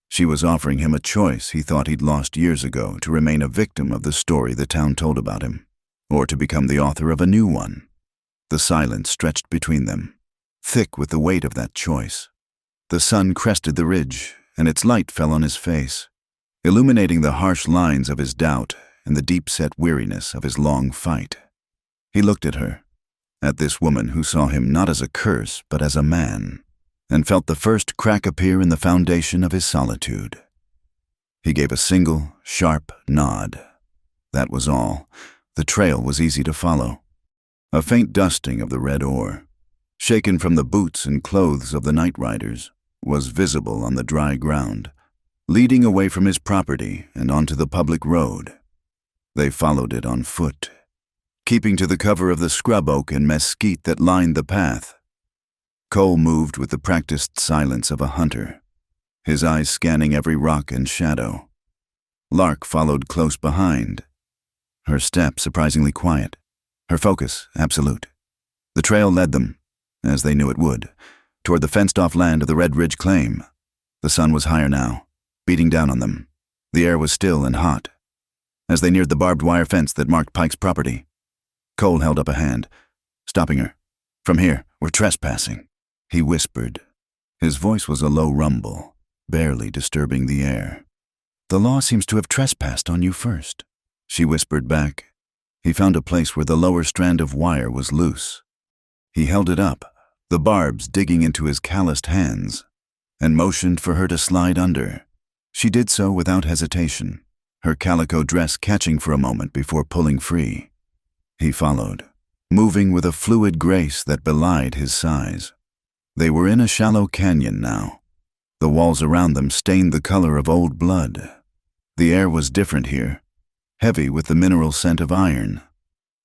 A: She was offering him a choice he thought he'd lost years ago to remain a victim of the story the town told about him, or to become the author of a new one. The silence stretched between them, thick with the weight of that choice. The sun crested the ridge, and its light fell on his face, illuminating the harsh lines of his doubt and the deep-set weariness of his long fight. He looked at her, at this woman who saw him not as a curse but as a man. and felt the first crack appear in the foundation of his solitude. He gave a single, sharp nod. That was all. The trail was easy to follow. A faint dusting of the red ore, shaken from the boots and clothes of the night riders, was visible on the dry ground, leading away from his property and onto the public road. They followed it on foot, keeping to the cover of the scrub oak and mesquite that lined the path. Cole moved with the practiced silence of a hunter, his eyes scanning every rock and shadow. Lark followed close behind, her step surprisingly quiet, her focus absolute. The trail led them, as they knew it would, toward the fenced-off land of the Red Ridge claim. The sun was higher now, beating down on them. The air was still and hot. As they neared the barbed wire fence that marked Pike's property, Cole held up a hand, stopping her. "From here, we're trespassing," he whispered. His voice was a low rumble, barely disturbing the air. "The law seems to have trespassed on you first," she whispered back. He found a place where the lower strand of wire was loose. He held it up, the barbs digging into his calloused hands, and motioned for her to slide under. She did so without hesitation, her calico dress catching for a moment before pulling free. He followed, moving with a fluid grace that belied his size. They were in a shallow canyon now. The walls around them stained the color of old blood. The air was different here, heavy with the mineral scent of iron.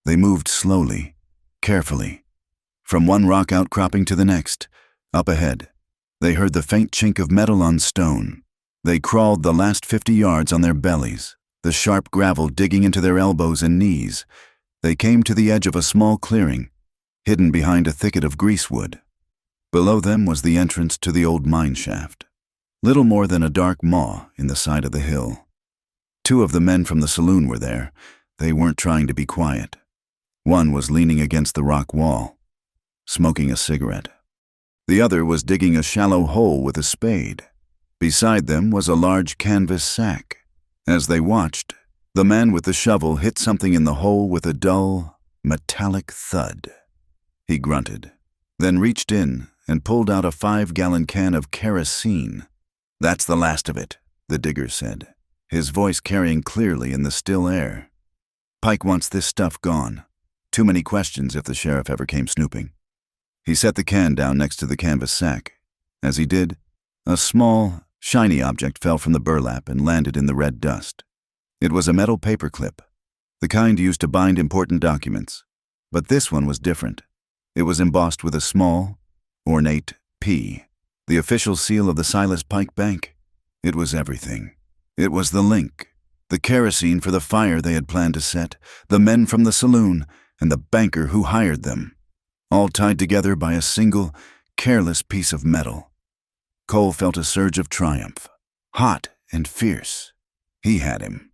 A: They moved slowly, carefully, from one rock outcropping to the next. Up ahead, they heard the faint chink of metal on stone. They crawled the last 50 yards on their bellies, the sharp gravel digging into their elbows and knees. They came to the edge of a small clearing, hidden behind a thicket of greasewood. Below them was the entrance to the old mine shaft, little more than a dark maw in the side of the hill. 2 of the men from the saloon were there. They weren't trying to be quiet. One was leaning against the rock wall, smoking a cigarette. The other was digging a shallow hole with a spade. Beside them was a large canvas sack. As they watched, the man with the shovel hit something in the hole with a dull, metallic thud. He grunted, then reached in and pulled out a 5-gallon can of kerosene. "That's the last of it," the digger said, his voice carrying clearly in the still air. "Pike wants this stuff gone. Too many questions if the sheriff ever came snooping." He set the can down next to the canvas sack. As he did, a small, shiny object fell from the burlap and landed in the red dust. It was a metal paperclip, the kind used to bind important documents. But this one was different. It was embossed with a small, ornate P, the official seal of the Silas Pike Bank. It was everything. It was the link, the kerosene for the fire they had planned to set, the men from the saloon, and the banker who hired them, all tied together by a single, careless piece of metal. Cole felt a surge of triumph, hot and fierce. He had him.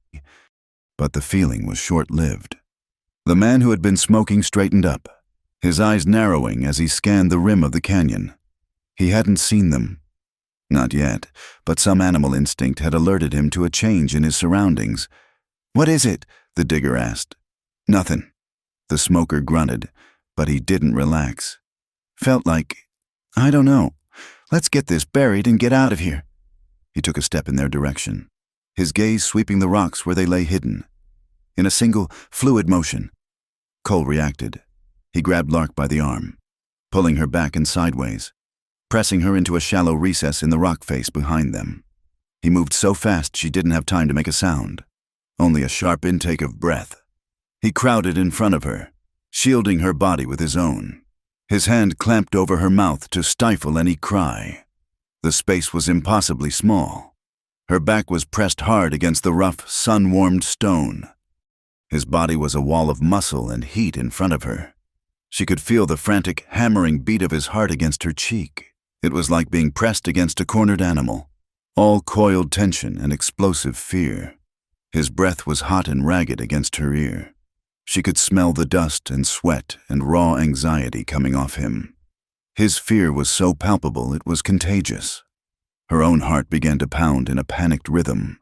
A: But the feeling was short-lived. The man who had been smoking straightened up, his eyes narrowing as he scanned the rim of the canyon. He hadn't seen them. Not yet, but some animal instinct had alerted him to a change in his surroundings. "What is it?" the digger asked. "Nothing." The smoker grunted, but he didn't relax. "Felt like, I don't know. Let's get this buried and get out of here." He took a step in their direction, his gaze sweeping the rocks where they lay hidden. In a single, fluid motion, Cole reacted. He grabbed Lark by the arm, pulling her back and sideways, pressing her into a shallow recess in the rock face behind them. He moved so fast she didn't have time to make a sound, only a sharp intake of breath. He crowded in front of her, shielding her body with his own. His hand clamped over her mouth to stifle any cry. The space was impossibly small. Her back was pressed hard against the rough, sun-warmed stone. His body was a wall of muscle and heat in front of her. She could feel the frantic, hammering beat of his heart against her cheek. It was like being pressed against a cornered animal, all coiled tension and explosive fear. His breath was hot and ragged against her ear. She could smell the dust and sweat and raw anxiety coming off him. His fear was so palpable it was contagious. Her own heart began to pound in a panicked rhythm.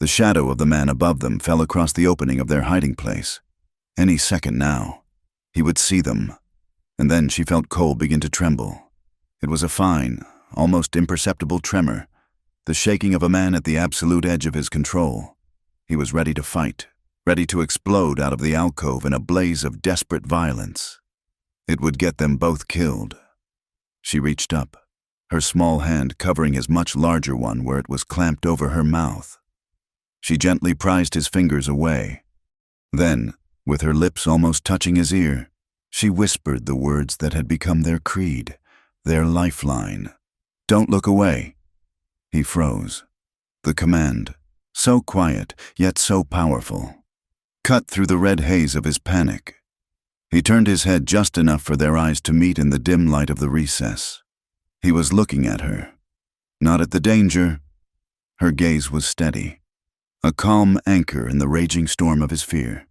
A: The shadow of the man above them fell across the opening of their hiding place. Any second now, he would see them. And then she felt Cole begin to tremble. It was a fine, almost imperceptible tremor, the shaking of a man at the absolute edge of his control. He was ready to fight, ready to explode out of the alcove in a blaze of desperate violence. It would get them both killed. She reached up, her small hand covering his much larger one where it was clamped over her mouth. She gently prized his fingers away. Then, with her lips almost touching his ear, she whispered the words that had become their creed, their lifeline. "Don't look away." He froze. The command, so quiet, yet so powerful, cut through the red haze of his panic. He turned his head just enough for their eyes to meet in the dim light of the recess. He was looking at her, not at the danger. Her gaze was steady, a calm anchor in the raging storm of his fear.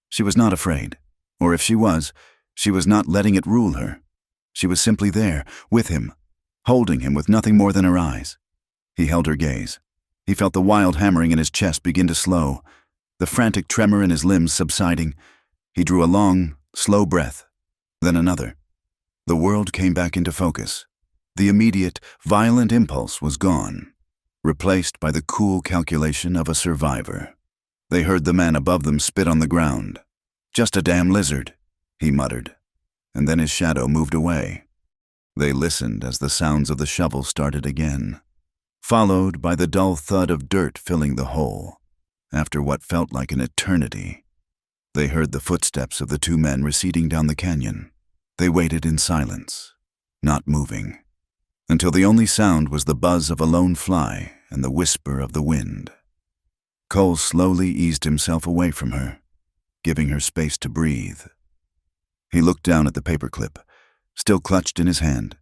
A: She was not afraid, or if she was not letting it rule her. She was simply there, with him, holding him with nothing more than her eyes. He held her gaze. He felt the wild hammering in his chest begin to slow, the frantic tremor in his limbs subsiding. He drew a long, slow breath, then another. The world came back into focus. The immediate, violent impulse was gone, replaced by the cool calculation of a survivor. They heard the man above them spit on the ground. "Just a damn lizard," he muttered, and then his shadow moved away. They listened as the sounds of the shovel started again, followed by the dull thud of dirt filling the hole. After what felt like an eternity, they heard the footsteps of the two men receding down the canyon. They waited in silence, not moving, until the only sound was the buzz of a lone fly and the whisper of the wind. Cole slowly eased himself away from her, giving her space to breathe. He looked down at the paperclip, still clutched in his hand.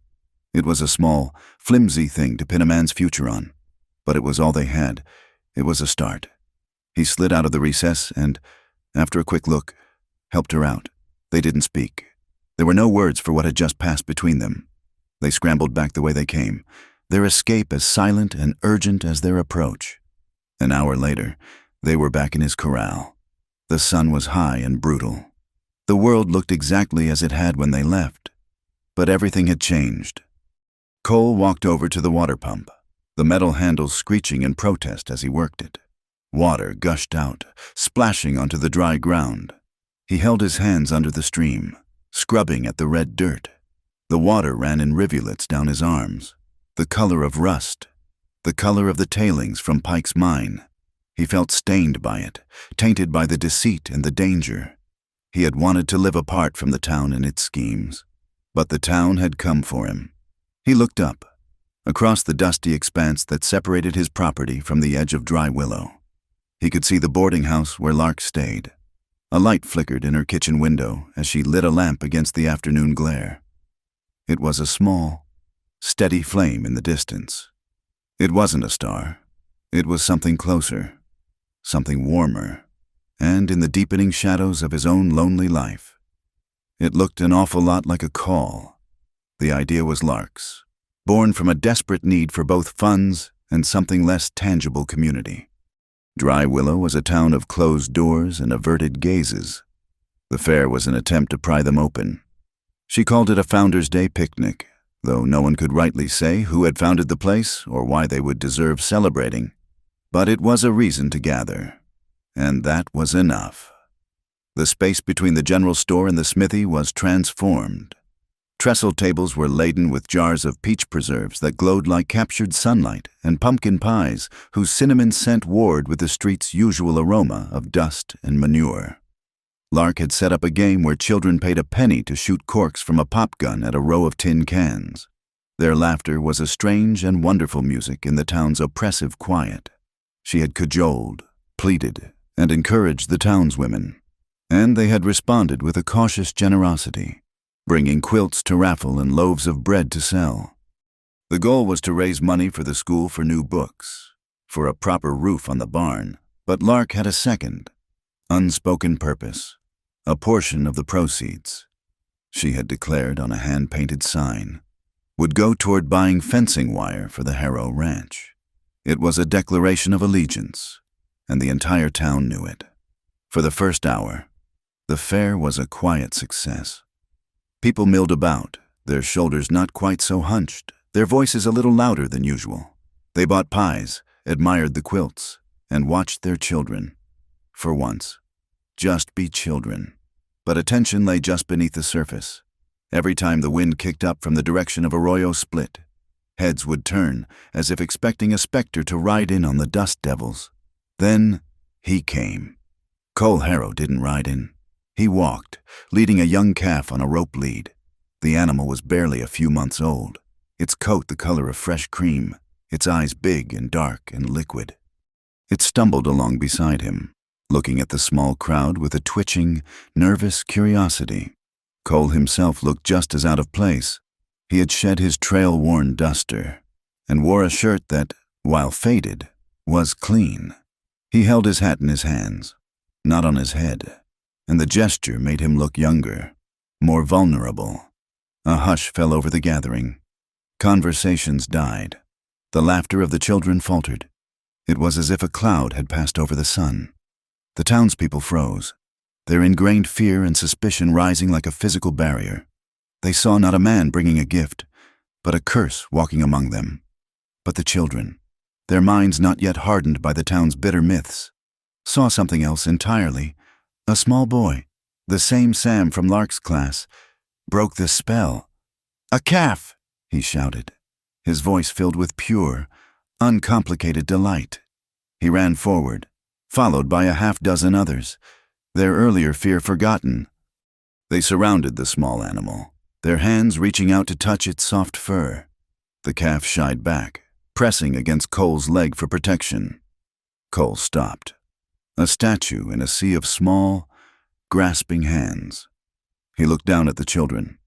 A: It was a small, flimsy thing to pin a man's future on, but it was all they had. It was a start. He slid out of the recess and, after a quick look, helped her out. They didn't speak. There were no words for what had just passed between them. They scrambled back the way they came, their escape as silent and urgent as their approach. An hour later, they were back in his corral. The sun was high and brutal. The world looked exactly as it had when they left, but everything had changed. Cole walked over to the water pump, the metal handles screeching in protest as he worked it. Water gushed out, splashing onto the dry ground. He held his hands under the stream, scrubbing at the red dirt. The water ran in rivulets down his arms, the color of rust, the color of the tailings from Pike's mine. He felt stained by it, tainted by the deceit and the danger. He had wanted to live apart from the town and its schemes, but the town had come for him. He looked up, across the dusty expanse that separated his property from the edge of dry willow. He could see the boarding house where Lark stayed. A light flickered in her kitchen window as she lit a lamp against the afternoon glare. It was a small, steady flame in the distance. It wasn't a star. It was something closer, something warmer, and in the deepening shadows of his own lonely life. It looked an awful lot like a call. The idea was Lark's, born from a desperate need for both funds and something less tangible community. Dry Willow was a town of closed doors and averted gazes. The fair was an attempt to pry them open. She called it a Founders' Day picnic, though no one could rightly say who had founded the place or why they would deserve celebrating. But it was a reason to gather, and that was enough. The space between the general store and the smithy was transformed. Trestle tables were laden with jars of peach preserves that glowed like captured sunlight and pumpkin pies whose cinnamon scent warred with the street's usual aroma of dust and manure. Lark had set up a game where children paid a penny to shoot corks from a pop gun at a row of tin cans. Their laughter was a strange and wonderful music in the town's oppressive quiet. She had cajoled, pleaded, and encouraged the townswomen, and they had responded with a cautious generosity, bringing quilts to raffle and loaves of bread to sell. The goal was to raise money for the school for new books, for a proper roof on the barn, but Lark had a second, unspoken purpose, a portion of the proceeds, she had declared on a hand-painted sign, would go toward buying fencing wire for the Harrow Ranch. It was a declaration of allegiance, and the entire town knew it. For the first hour, the fair was a quiet success. People milled about, their shoulders not quite so hunched, their voices a little louder than usual. They bought pies, admired the quilts, and watched their children. For once. Just be children. But attention lay just beneath the surface. Every time the wind kicked up from the direction of Arroyo Split, heads would turn, as if expecting a specter to ride in on the dust devils. Then he came. Cole Harrow didn't ride in. He walked, leading a young calf on a rope lead. The animal was barely a few months old, its coat the color of fresh cream, its eyes big and dark and liquid. It stumbled along beside him, looking at the small crowd with a twitching, nervous curiosity. Cole himself looked just as out of place. He had shed his trail-worn duster and wore a shirt that, while faded, was clean. He held his hat in his hands, not on his head, and the gesture made him look younger, more vulnerable. A hush fell over the gathering. Conversations died. The laughter of the children faltered. It was as if a cloud had passed over the sun. The townspeople froze, their ingrained fear and suspicion rising like a physical barrier. They saw not a man bringing a gift, but a curse walking among them. But the children, their minds not yet hardened by the town's bitter myths, saw something else entirely. A small boy, the same Sam from Lark's class, broke the spell. "A calf!" he shouted, his voice filled with pure, uncomplicated delight. He ran forward, followed by a half-dozen others, their earlier fear forgotten. They surrounded the small animal, their hands reaching out to touch its soft fur. The calf shied back, pressing against Cole's leg for protection. Cole stopped, a statue in a sea of small, grasping hands. He looked down at the children,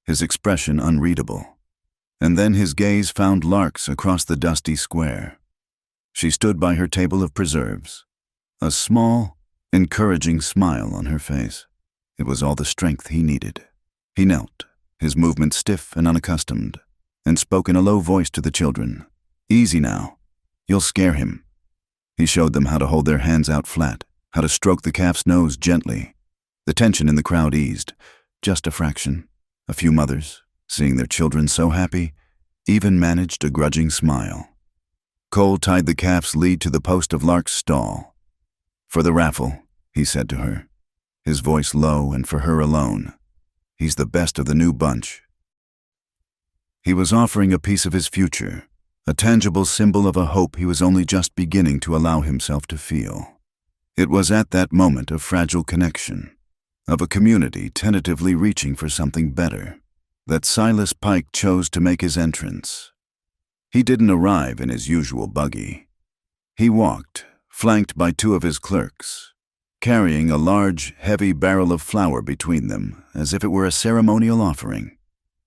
A: his expression unreadable, and then his gaze found Lark's across the dusty square. She stood by her table of preserves, a small, encouraging smile on her face. It was all the strength he needed. He knelt, his movement stiff and unaccustomed, and spoke in a low voice to the children. "Easy now. You'll scare him." He showed them how to hold their hands out flat, how to stroke the calf's nose gently. The tension in the crowd eased, just a fraction. A few mothers, seeing their children so happy, even managed a grudging smile. Cole tied the calf's lead to the post of Lark's stall. "For the raffle," he said to her, his voice low and for her alone. "He's the best of the new bunch." He was offering a piece of his future, a tangible symbol of a hope he was only just beginning to allow himself to feel. It was at that moment of fragile connection, of a community tentatively reaching for something better, that Silas Pike chose to make his entrance. He didn't arrive in his usual buggy. He walked, flanked by two of his clerks, carrying a large, heavy barrel of flour between them, as if it were a ceremonial offering.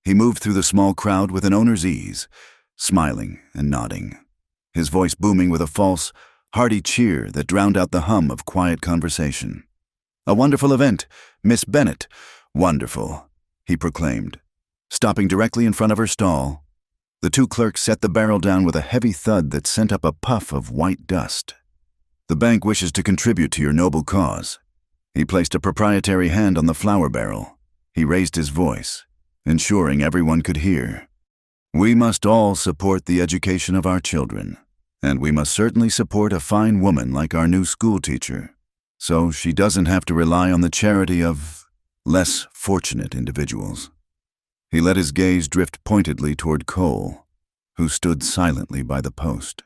A: He moved through the small crowd with an owner's ease, smiling and nodding, his voice booming with a false, hearty cheer that drowned out the hum of quiet conversation. "A wonderful event, Miss Bennett. Wonderful," he proclaimed, stopping directly in front of her stall. The two clerks set the barrel down with a heavy thud that sent up a puff of white dust. "The bank wishes to contribute to your noble cause." He placed a proprietary hand on the flour barrel. He raised his voice, ensuring everyone could hear. "We must all support the education of our children, and we must certainly support a fine woman like our new school teacher, so she doesn't have to rely on the charity of less fortunate individuals." He let his gaze drift pointedly toward Cole, who stood silently by the post.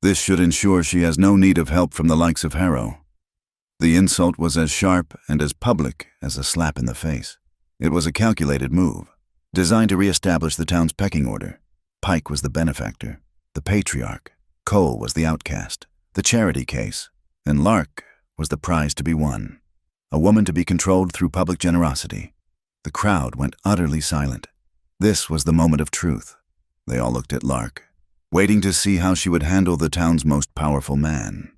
A: "This should ensure she has no need of help from the likes of Harrow." The insult was as sharp and as public as a slap in the face. It was a calculated move, designed to reestablish the town's pecking order. Pike was the benefactor, the patriarch. Cole was the outcast, the charity case, and Lark was the prize to be won, a woman to be controlled through public generosity. The crowd went utterly silent. This was the moment of truth. They all looked at Lark, waiting to see how she would handle the town's most powerful man.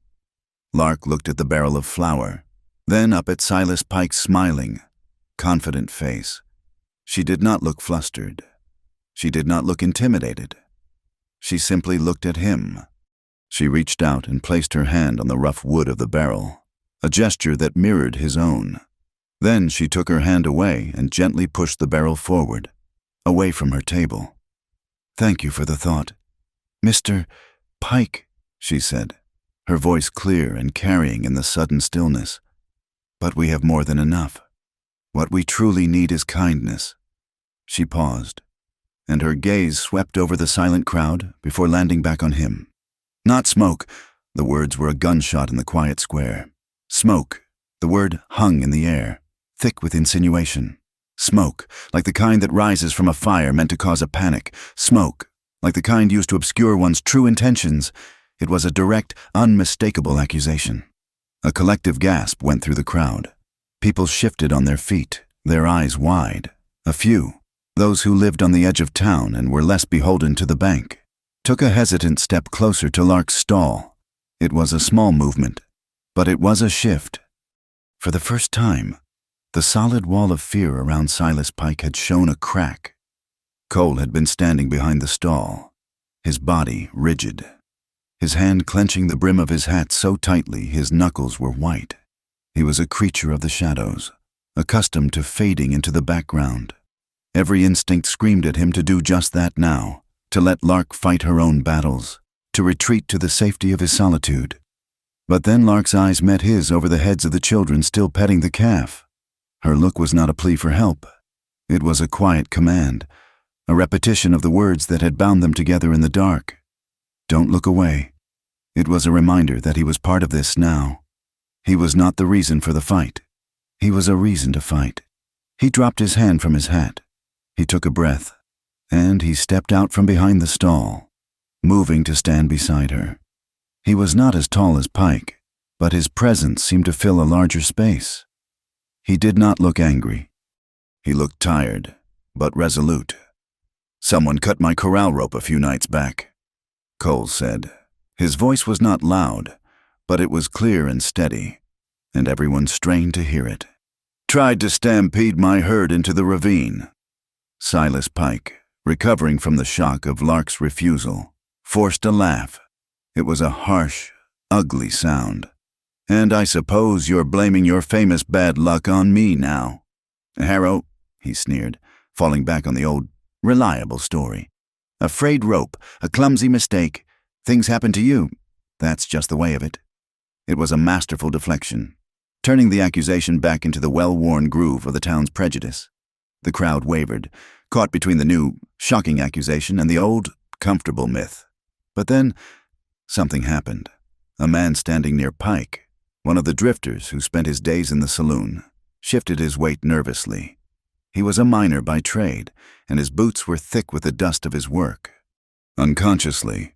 A: Lark looked at the barrel of flour, then up at Silas Pike's smiling, confident face. She did not look flustered. She did not look intimidated. She simply looked at him. She reached out and placed her hand on the rough wood of the barrel, a gesture that mirrored his own. Then she took her hand away and gently pushed the barrel forward, away from her table. Thank you for the thought. Mr. Pike, she said, her voice clear and carrying in the sudden stillness. But we have more than enough. What we truly need is kindness. She paused, and her gaze swept over the silent crowd before landing back on him. Not smoke. The words were a gunshot in the quiet square. Smoke. The word hung in the air, thick with insinuation. Smoke, like the kind that rises from a fire meant to cause a panic. Smoke, like the kind used to obscure one's true intentions. It was a direct, unmistakable accusation. A collective gasp went through the crowd. People shifted on their feet, their eyes wide. A few, those who lived on the edge of town and were less beholden to the bank, took a hesitant step closer to Lark's stall. It was a small movement, but it was a shift. For the first time, the solid wall of fear around Silas Pike had shown a crack. Cole had been standing behind the stall, his body rigid, his hand clenching the brim of his hat so tightly his knuckles were white. He was a creature of the shadows, accustomed to fading into the background. Every instinct screamed at him to do just that now, to let Lark fight her own battles, to retreat to the safety of his solitude. But then Lark's eyes met his over the heads of the children still petting the calf. Her look was not a plea for help. It was a quiet command, a repetition of the words that had bound them together in the dark. Don't look away. It was a reminder that he was part of this now. He was not the reason for the fight. He was a reason to fight. He dropped his hand from his hat. He took a breath, and he stepped out from behind the stall, moving to stand beside her. He was not as tall as Pike, but his presence seemed to fill a larger space. He did not look angry. He looked tired, but resolute. Someone cut my corral rope a few nights back, Cole said. His voice was not loud, but it was clear and steady, and everyone strained to hear it. Tried to stampede my herd into the ravine. Silas Pike, recovering from the shock of Lark's refusal, forced a laugh. It was a harsh, ugly sound. And I suppose you're blaming your famous bad luck on me now. Harrow, he sneered, falling back on the old, reliable story. A frayed rope, a clumsy mistake. Things happen to you. That's just the way of it. It was a masterful deflection, turning the accusation back into the well-worn groove of the town's prejudice. The crowd wavered, caught between the new, shocking accusation and the old, comfortable myth. But then, something happened. A man standing near Pike, one of the drifters who spent his days in the saloon, shifted his weight nervously. He was a miner by trade, and his boots were thick with the dust of his work. Unconsciously,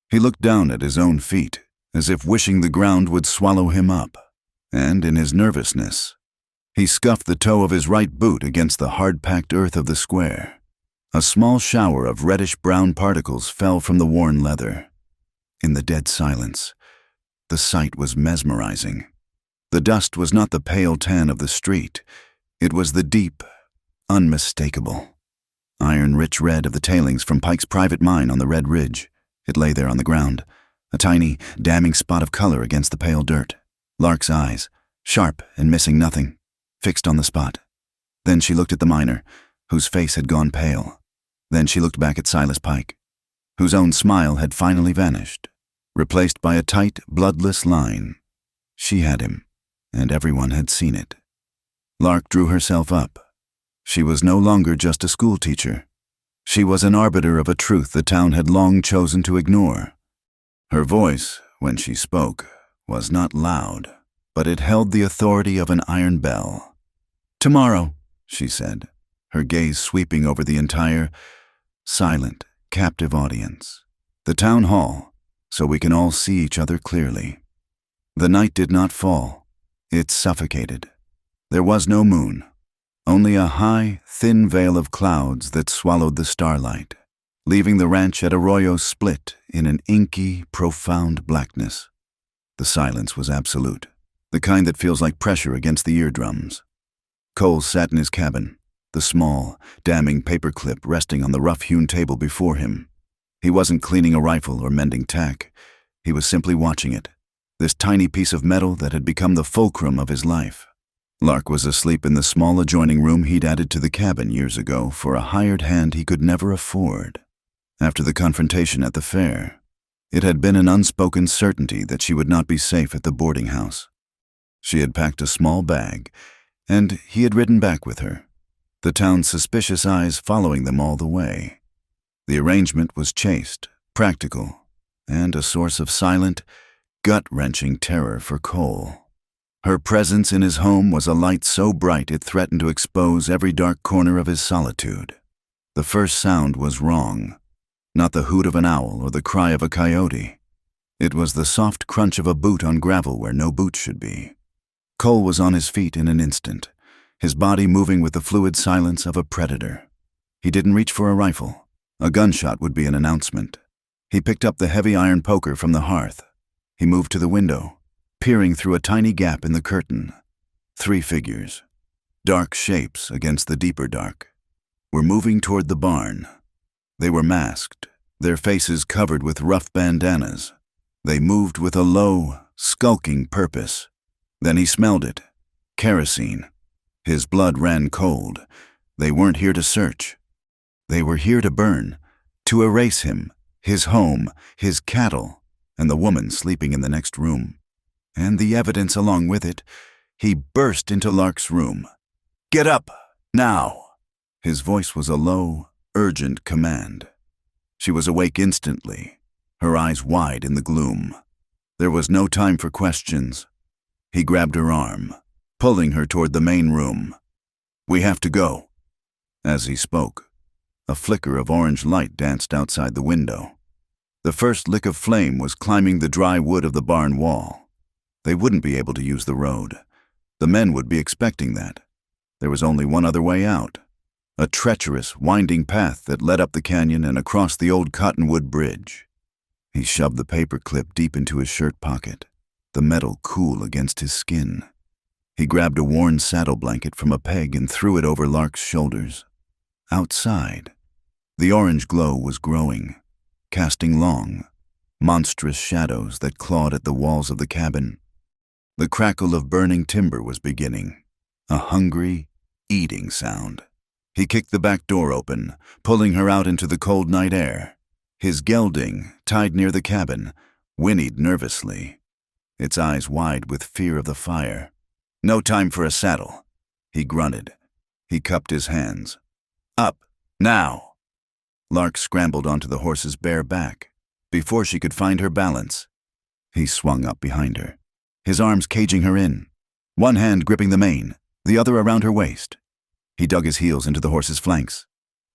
A: he looked down at his own feet, as if wishing the ground would swallow him up, and in his nervousness, he scuffed the toe of his right boot against the hard-packed earth of the square. A small shower of reddish-brown particles fell from the worn leather. In the dead silence, the sight was mesmerizing. The dust was not the pale tan of the street. It was the deep, unmistakable, iron-rich red of the tailings from Pike's private mine on the Red Ridge. It lay there on the ground, a tiny, damning spot of color against the pale dirt. Lark's eyes, sharp and missing nothing, fixed on the spot. Then she looked at the miner, whose face had gone pale. Then she looked back at Silas Pike, whose own smile had finally vanished, replaced by a tight, bloodless line. She had him, and everyone had seen it. Lark drew herself up. She was no longer just a schoolteacher. She was an arbiter of a truth the town had long chosen to ignore. Her voice, when she spoke, was not loud, but it held the authority of an iron bell. Tomorrow, she said, her gaze sweeping over the entire, silent, captive audience. The town hall, so we can all see each other clearly. The night did not fall. It suffocated. There was no moon, only a high, thin veil of clouds that swallowed the starlight, leaving the ranch at Arroyo split in an inky, profound blackness. The silence was absolute, the kind that feels like pressure against the eardrums. Cole sat in his cabin, the small, damning paperclip resting on the rough-hewn table before him. He wasn't cleaning a rifle or mending tack. He was simply watching it, this tiny piece of metal that had become the fulcrum of his life. Lark was asleep in the small adjoining room he'd added to the cabin years ago for a hired hand he could never afford. After the confrontation at the fair, it had been an unspoken certainty that she would not be safe at the boarding house. She had packed a small bag, and he had ridden back with her, the town's suspicious eyes following them all the way. The arrangement was chaste, practical, and a source of silent, gut-wrenching terror for Cole. Her presence in his home was a light so bright it threatened to expose every dark corner of his solitude. The first sound was wrong, not the hoot of an owl or the cry of a coyote. It was the soft crunch of a boot on gravel where no boot should be. Cole was on his feet in an instant, his body moving with the fluid silence of a predator. He didn't reach for a rifle. A gunshot would be an announcement. He picked up the heavy iron poker from the hearth. He moved to the window, peering through a tiny gap in the curtain. 3 figures, dark shapes against the deeper dark, were moving toward the barn. They were masked, their faces covered with rough bandanas. They moved with a low, skulking purpose. Then he smelled it. Kerosene. His blood ran cold. They weren't here to search. They were here to burn, to erase him, his home, his cattle, and the woman sleeping in the next room. And the evidence along with it. He burst into Lark's room. "Get up, now!" His voice was a low, urgent command. She was awake instantly, her eyes wide in the gloom. There was no time for questions. He grabbed her arm, pulling her toward the main room. "We have to go." As he spoke, a flicker of orange light danced outside the window. The first lick of flame was climbing the dry wood of the barn wall. They wouldn't be able to use the road. The men would be expecting that. There was only one other way out, a treacherous, winding path that led up the canyon and across the old cottonwood bridge. He shoved the paper clip deep into his shirt pocket, the metal cool against his skin. He grabbed a worn saddle blanket from a peg and threw it over Lark's shoulders. Outside, the orange glow was growing, casting long, monstrous shadows that clawed at the walls of the cabin. The crackle of burning timber was beginning, a hungry, eating sound. He kicked the back door open, pulling her out into the cold night air. His gelding, tied near the cabin, whinnied nervously, its eyes wide with fear of the fire. "No time for a saddle," he grunted. He cupped his hands. "Up, now!" Lark scrambled onto the horse's bare back. Before she could find her balance, he swung up behind her, his arms caging her in, one hand gripping the mane, the other around her waist. He dug his heels into the horse's flanks.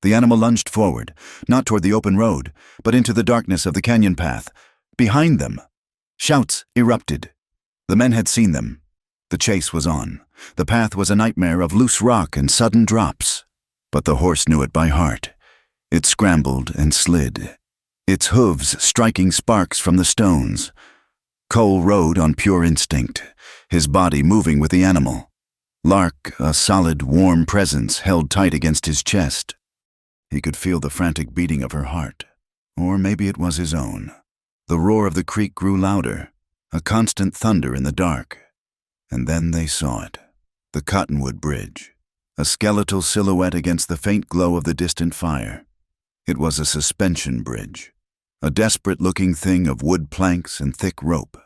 A: The animal lunged forward, not toward the open road, but into the darkness of the canyon path. Behind them, shouts erupted. The men had seen them. The chase was on. The path was a nightmare of loose rock and sudden drops. But the horse knew it by heart. It scrambled and slid, its hooves striking sparks from the stones. Cole rode on pure instinct, his body moving with the animal. Lark, a solid, warm presence, held tight against his chest. He could feel the frantic beating of her heart, or maybe it was his own. The roar of the creek grew louder, a constant thunder in the dark. And then they saw it, the Cottonwood Bridge, a skeletal silhouette against the faint glow of the distant fire. It was a suspension bridge, a desperate-looking thing of wood planks and thick rope,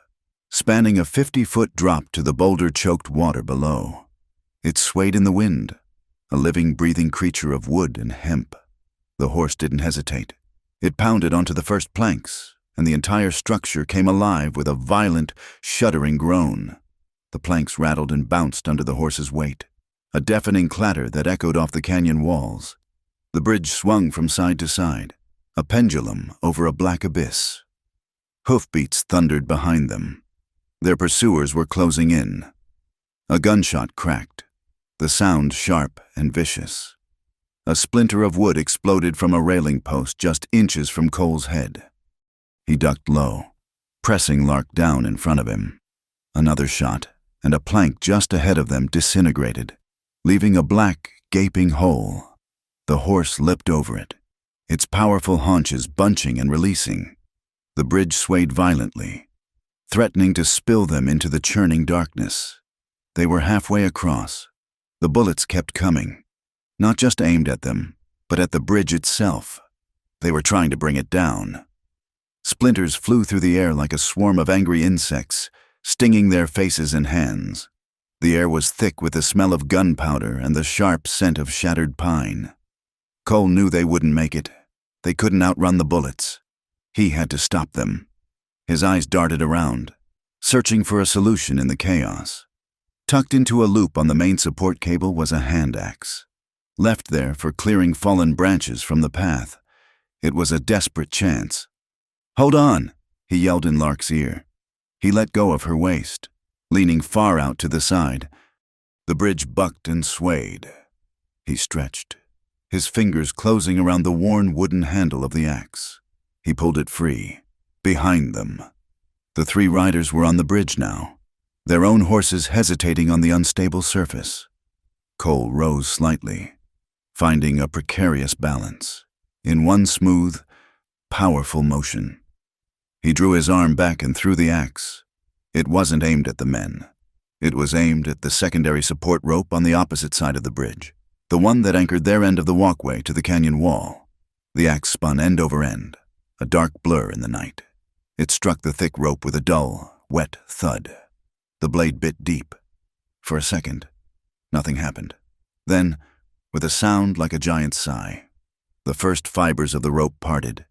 A: spanning a 50-foot drop to the boulder-choked water below. It swayed in the wind, a living, breathing creature of wood and hemp. The horse didn't hesitate. It pounded onto the first planks, and the entire structure came alive with a violent, shuddering groan. The planks rattled and bounced under the horse's weight, a deafening clatter that echoed off the canyon walls. The bridge swung from side to side, a pendulum over a black abyss. Hoofbeats thundered behind them. Their pursuers were closing in. A gunshot cracked, the sound sharp and vicious. A splinter of wood exploded from a railing post just inches from Cole's head. He ducked low, pressing Lark down in front of him. Another shot, and a plank just ahead of them disintegrated, leaving a black, gaping hole. The horse leapt over it, its powerful haunches bunching and releasing. The bridge swayed violently, threatening to spill them into the churning darkness. They were halfway across. The bullets kept coming, not just aimed at them, but at the bridge itself. They were trying to bring it down. Splinters flew through the air like a swarm of angry insects, stinging their faces and hands. The air was thick with the smell of gunpowder and the sharp scent of shattered pine. Cole knew they wouldn't make it. They couldn't outrun the bullets. He had to stop them. His eyes darted around, searching for a solution in the chaos. Tucked into a loop on the main support cable was a hand axe. Left there for clearing fallen branches from the path, it was a desperate chance. "Hold on," he yelled in Lark's ear. He let go of her waist, leaning far out to the side. The bridge bucked and swayed. He stretched, his fingers closing around the worn wooden handle of the axe. He pulled it free. Behind them, the three riders were on the bridge now, their own horses hesitating on the unstable surface. Cole rose slightly, finding a precarious balance in one smooth, powerful motion. He drew his arm back and threw the axe. It wasn't aimed at the men. It was aimed at the secondary support rope on the opposite side of the bridge, the one that anchored their end of the walkway to the canyon wall. The axe spun end over end, a dark blur in the night. It struck the thick rope with a dull, wet thud. The blade bit deep. For a second, nothing happened. Then, with a sound like a giant sigh, the first fibers of the rope parted.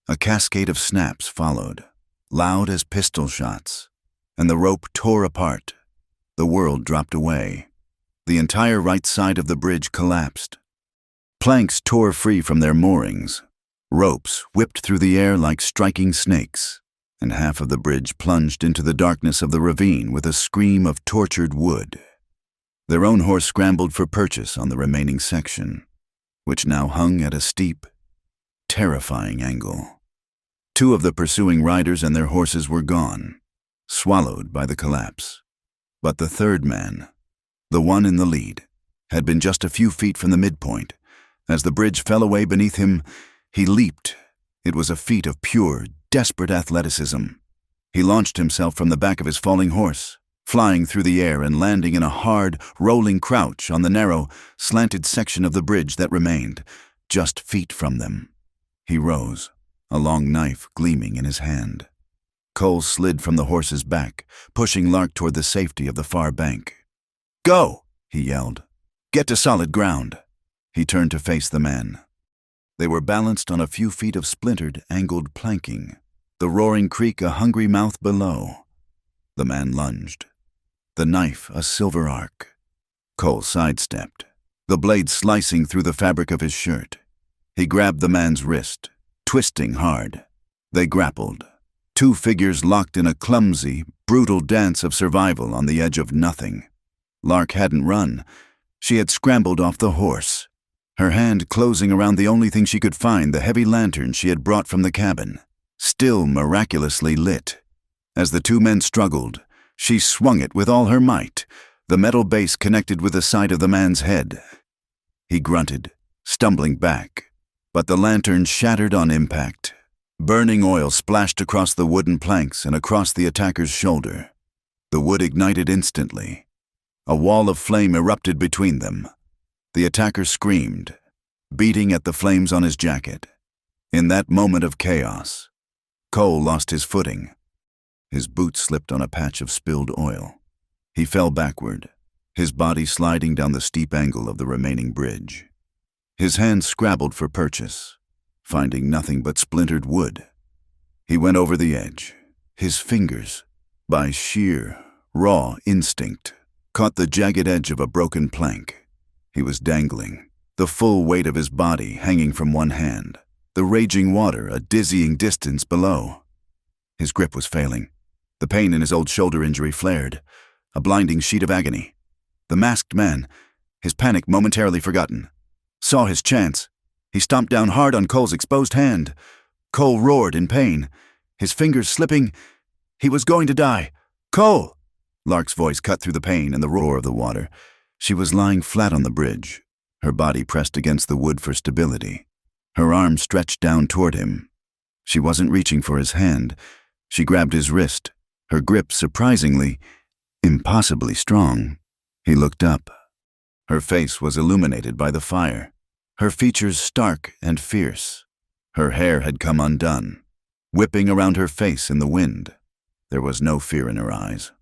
A: A cascade of snaps followed, loud as pistol shots, and the rope tore apart. The world dropped away. The entire right side of the bridge collapsed. Planks tore free from their moorings. Ropes whipped through the air like striking snakes, and half of the bridge plunged into the darkness of the ravine with a scream of tortured wood. Their own horse scrambled for purchase on the remaining section, which now hung at a steep, terrifying angle. Two of the pursuing riders and their horses were gone, swallowed by the collapse. But the third man, the one in the lead, had been just a few feet from the midpoint. As the bridge fell away beneath him, he leaped. It was a feat of pure, desperate athleticism. He launched himself from the back of his falling horse, flying through the air and landing in a hard, rolling crouch on the narrow, slanted section of the bridge that remained, just feet from them. He rose, a long knife gleaming in his hand. Cole slid from the horse's back, pushing Lark toward the safety of the far bank. "Go!" he yelled. "Get to solid ground." He turned to face the man. They were balanced on a few feet of splintered, angled planking, the roaring creek a hungry mouth below. The man lunged, the knife a silver arc. Cole sidestepped, the blade slicing through the fabric of his shirt. He grabbed the man's wrist, twisting hard. They grappled, two figures locked in a clumsy, brutal dance of survival on the edge of nothing. Lark hadn't run. She had scrambled off the horse, her hand closing around the only thing she could find, the heavy lantern she had brought from the cabin, still miraculously lit. As the two men struggled, she swung it with all her might, the metal base connected with the side of the man's head. He grunted, stumbling back, but the lantern shattered on impact. Burning oil splashed across the wooden planks and across the attacker's shoulder. The wood ignited instantly. A wall of flame erupted between them. The attacker screamed, beating at the flames on his jacket. In that moment of chaos, Cole lost his footing. His boot slipped on a patch of spilled oil. He fell backward, his body sliding down the steep angle of the remaining bridge. His hands scrabbled for purchase, finding nothing but splintered wood. He went over the edge. His fingers, by sheer, raw instinct, caught the jagged edge of a broken plank. He was dangling, the full weight of his body hanging from one hand, the raging water a dizzying distance below. His grip was failing. The pain in his old shoulder injury flared, a blinding sheet of agony. The masked man, his panic momentarily forgotten, saw his chance. He stomped down hard on Cole's exposed hand. Cole roared in pain, his fingers slipping. He was going to die. "Cole!" Lark's voice cut through the pain and the roar of the water. She was lying flat on the bridge, her body pressed against the wood for stability, her arm stretched down toward him. She wasn't reaching for his hand. She grabbed his wrist, her grip surprisingly, impossibly strong. He looked up. Her face was illuminated by the fire, her features stark and fierce. Her hair had come undone, whipping around her face in the wind. There was no fear in her eyes,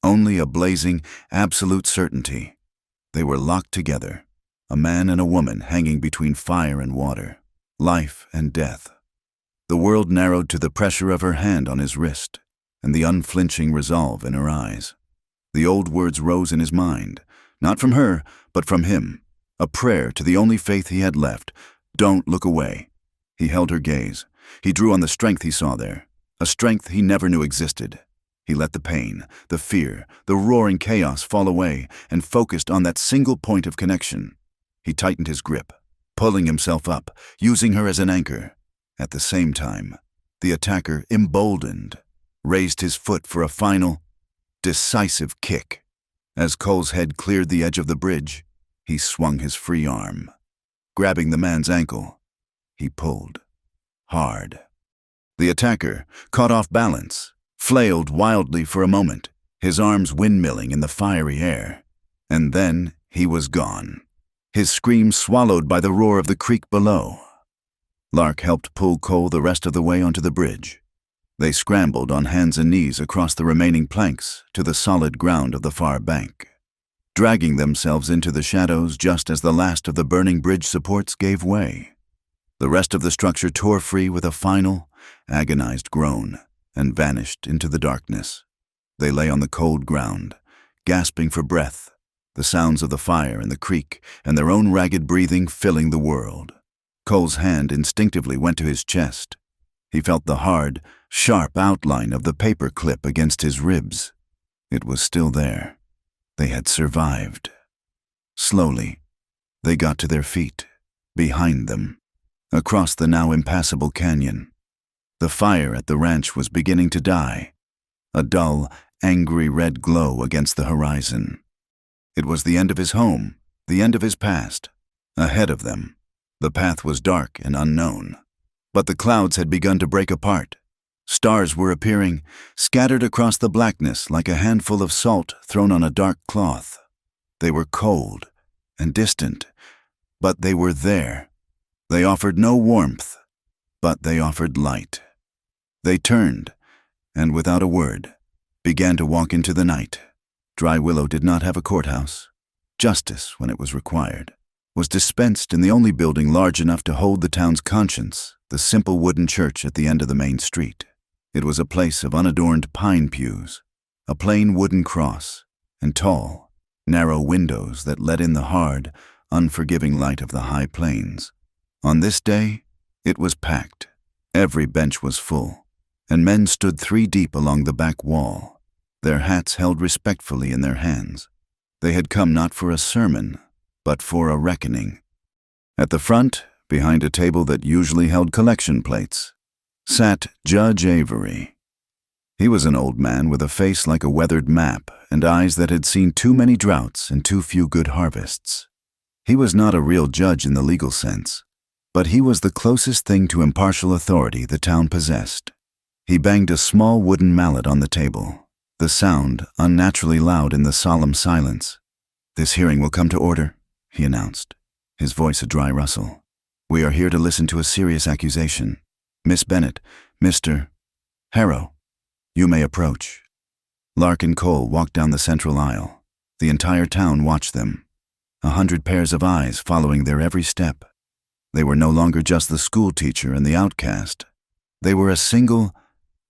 A: only a blazing, absolute certainty. They were locked together, a man and a woman hanging between fire and water, life and death. The world narrowed to the pressure of her hand on his wrist and the unflinching resolve in her eyes. The old words rose in his mind, not from her, but from him, a prayer to the only faith he had left. Don't look away. He held her gaze. He drew on the strength he saw there, a strength he never knew existed. He let the pain, the fear, the roaring chaos fall away and focused on that single point of connection. He tightened his grip, pulling himself up, using her as an anchor. At the same time, the attacker, emboldened, raised his foot for a final, decisive kick. As Cole's head cleared the edge of the bridge, he swung his free arm. Grabbing the man's ankle, he pulled. Hard. The attacker, caught off balance, flailed wildly for a moment, his arms windmilling in the fiery air. And then he was gone, his scream swallowed by the roar of the creek below. Lark helped pull Cole the rest of the way onto the bridge. They scrambled on hands and knees across the remaining planks to the solid ground of the far bank, dragging themselves into the shadows just as the last of the burning bridge supports gave way. The rest of the structure tore free with a final, agonized groan and vanished into the darkness. They lay on the cold ground, gasping for breath, the sounds of the fire and the creek and their own ragged breathing filling the world. Cole's hand instinctively went to his chest. He felt the hard, sharp outline of the paper clip against his ribs. It was still there. They had survived. Slowly, they got to their feet, behind them, across the now impassable canyon. The fire at the ranch was beginning to die, a dull, angry red glow against the horizon. It was the end of his home, the end of his past. Ahead of them, the path was dark and unknown, but the clouds had begun to break apart. Stars were appearing, scattered across the blackness like a handful of salt thrown on a dark cloth. They were cold and distant, but they were there. They offered no warmth, but they offered light. They turned, and without a word, began to walk into the night. Dry Willow did not have a courthouse. Justice, when it was required, was dispensed in the only building large enough to hold the town's conscience, the simple wooden church at the end of the main street. It was a place of unadorned pine pews, a plain wooden cross, and tall, narrow windows that let in the hard, unforgiving light of the high plains. On this day, it was packed. Every bench was full, and men stood 3 deep along the back wall, their hats held respectfully in their hands. They had come not for a sermon, but for a reckoning. At the front, behind a table that usually held collection plates, sat Judge Avery. He was an old man with a face like a weathered map and eyes that had seen too many droughts and too few good harvests. He was not a real judge in the legal sense, but he was the closest thing to impartial authority the town possessed. He banged a small wooden mallet on the table, the sound unnaturally loud in the solemn silence. "This hearing will come to order," he announced, his voice a dry rustle. "We are here to listen to a serious accusation. Miss Bennett, Mr. Harrow, you may approach." Lark and Cole walked down the central aisle. The entire town watched them, 100 pairs of eyes following their every step. They were no longer just the school teacher and the outcast. They were a single,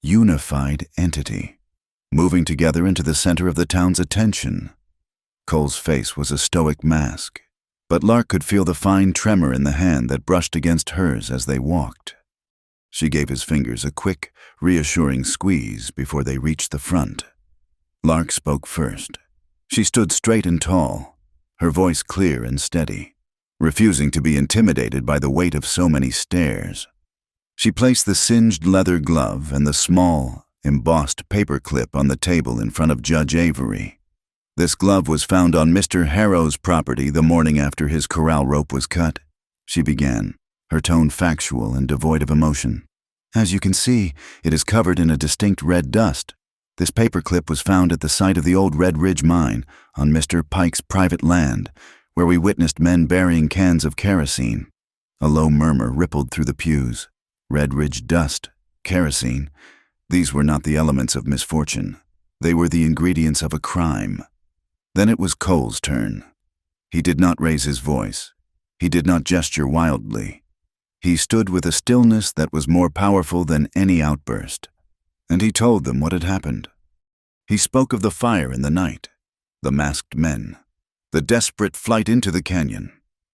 A: unified entity, moving together into the center of the town's attention. Cole's face was a stoic mask, but Lark could feel the fine tremor in the hand that brushed against hers as they walked. She gave his fingers a quick, reassuring squeeze before they reached the front. Lark spoke first. She stood straight and tall, her voice clear and steady, refusing to be intimidated by the weight of so many stares. She placed the singed leather glove and the small, embossed paper clip on the table in front of Judge Avery. This glove was found on Mr. Harrow's property the morning after his corral rope was cut. She began, her tone factual and devoid of emotion. "As you can see, it is covered in a distinct red dust. This paper clip was found at the site of the old Red Ridge mine on Mr. Pike's private land, where we witnessed men burying cans of kerosene." A low murmur rippled through the pews. red-ridged dust, kerosene. These were not the elements of misfortune. They were the ingredients of a crime. Then it was Cole's turn. He did not raise his voice. He did not gesture wildly. He stood with a stillness that was more powerful than any outburst. And he told them what had happened. He spoke of the fire in the night, the masked men, the desperate flight into the canyon.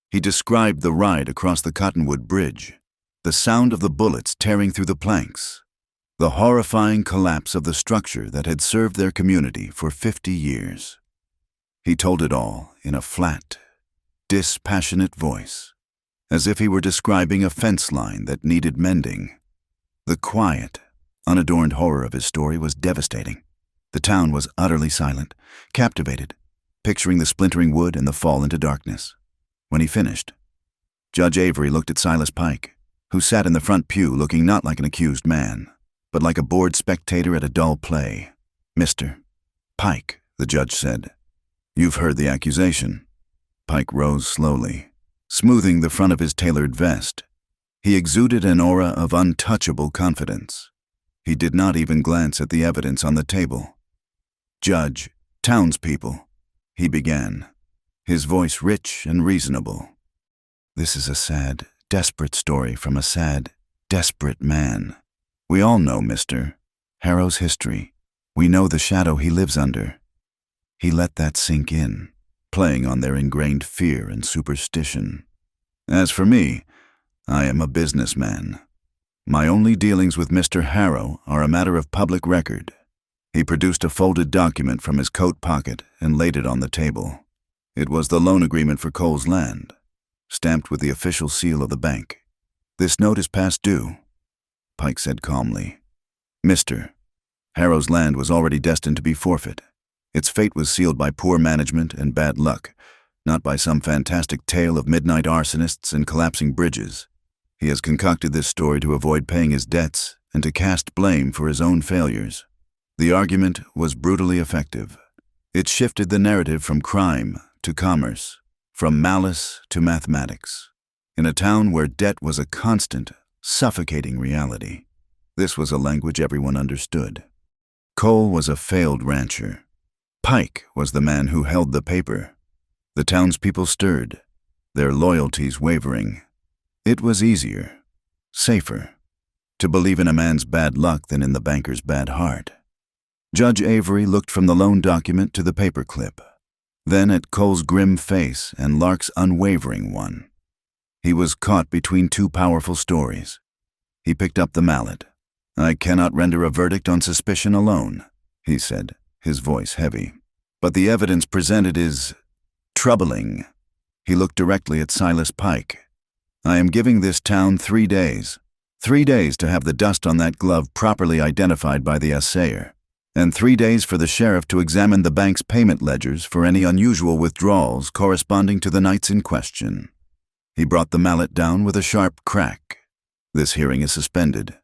A: He described the ride across the Cottonwood Bridge, the sound of the bullets tearing through the planks, the horrifying collapse of the structure that had served their community for 50 years. He told it all in a flat, dispassionate voice, as if he were describing a fence line that needed mending. The quiet, unadorned horror of his story was devastating. The town was utterly silent, captivated, picturing the splintering wood and the fall into darkness. When he finished, Judge Avery looked at Silas Pike, who sat in the front pew looking not like an accused man, but like a bored spectator at a dull play. "Mr. Pike," the judge said, "you've heard the accusation." Pike rose slowly, smoothing the front of his tailored vest. He exuded an aura of untouchable confidence. He did not even glance at the evidence on the table. "Judge, townspeople," he began, his voice rich and reasonable. "This is a sad, desperate story from a sad, desperate man. We all know Mr. Harrow's history. We know the shadow he lives under." He let that sink in, playing on their ingrained fear and superstition. "As for me, I am a businessman. My only dealings with Mr. Harrow are a matter of public record." He produced a folded document from his coat pocket and laid it on the table. It was the loan agreement for Cole's land, stamped with the official seal of the bank. "This note is past due," Pike said calmly. "Mr. Harrow's land was already destined to be forfeit. Its fate was sealed by poor management and bad luck, not by some fantastic tale of midnight arsonists and collapsing bridges. He has concocted this story to avoid paying his debts and to cast blame for his own failures." The argument was brutally effective. It shifted the narrative from crime to commerce, from malice to mathematics. In a town where debt was a constant, suffocating reality, this was a language everyone understood. Cole was a failed rancher. Pike was the man who held the paper. The townspeople stirred, their loyalties wavering. It was easier, safer, to believe in a man's bad luck than in the banker's bad heart. Judge Avery looked from the loan document to the paperclip, then at Cole's grim face and Lark's unwavering one. He was caught between two powerful stories. He picked up the mallet. "I cannot render a verdict on suspicion alone," he said, his voice heavy. "But the evidence presented is troubling." He looked directly at Silas Pike. "I am giving this town 3 days. 3 days to have the dust on that glove properly identified by the assayer, and 3 days for the sheriff to examine the bank's payment ledgers for any unusual withdrawals corresponding to the nights in question." He brought the mallet down with a sharp crack. "This hearing is suspended."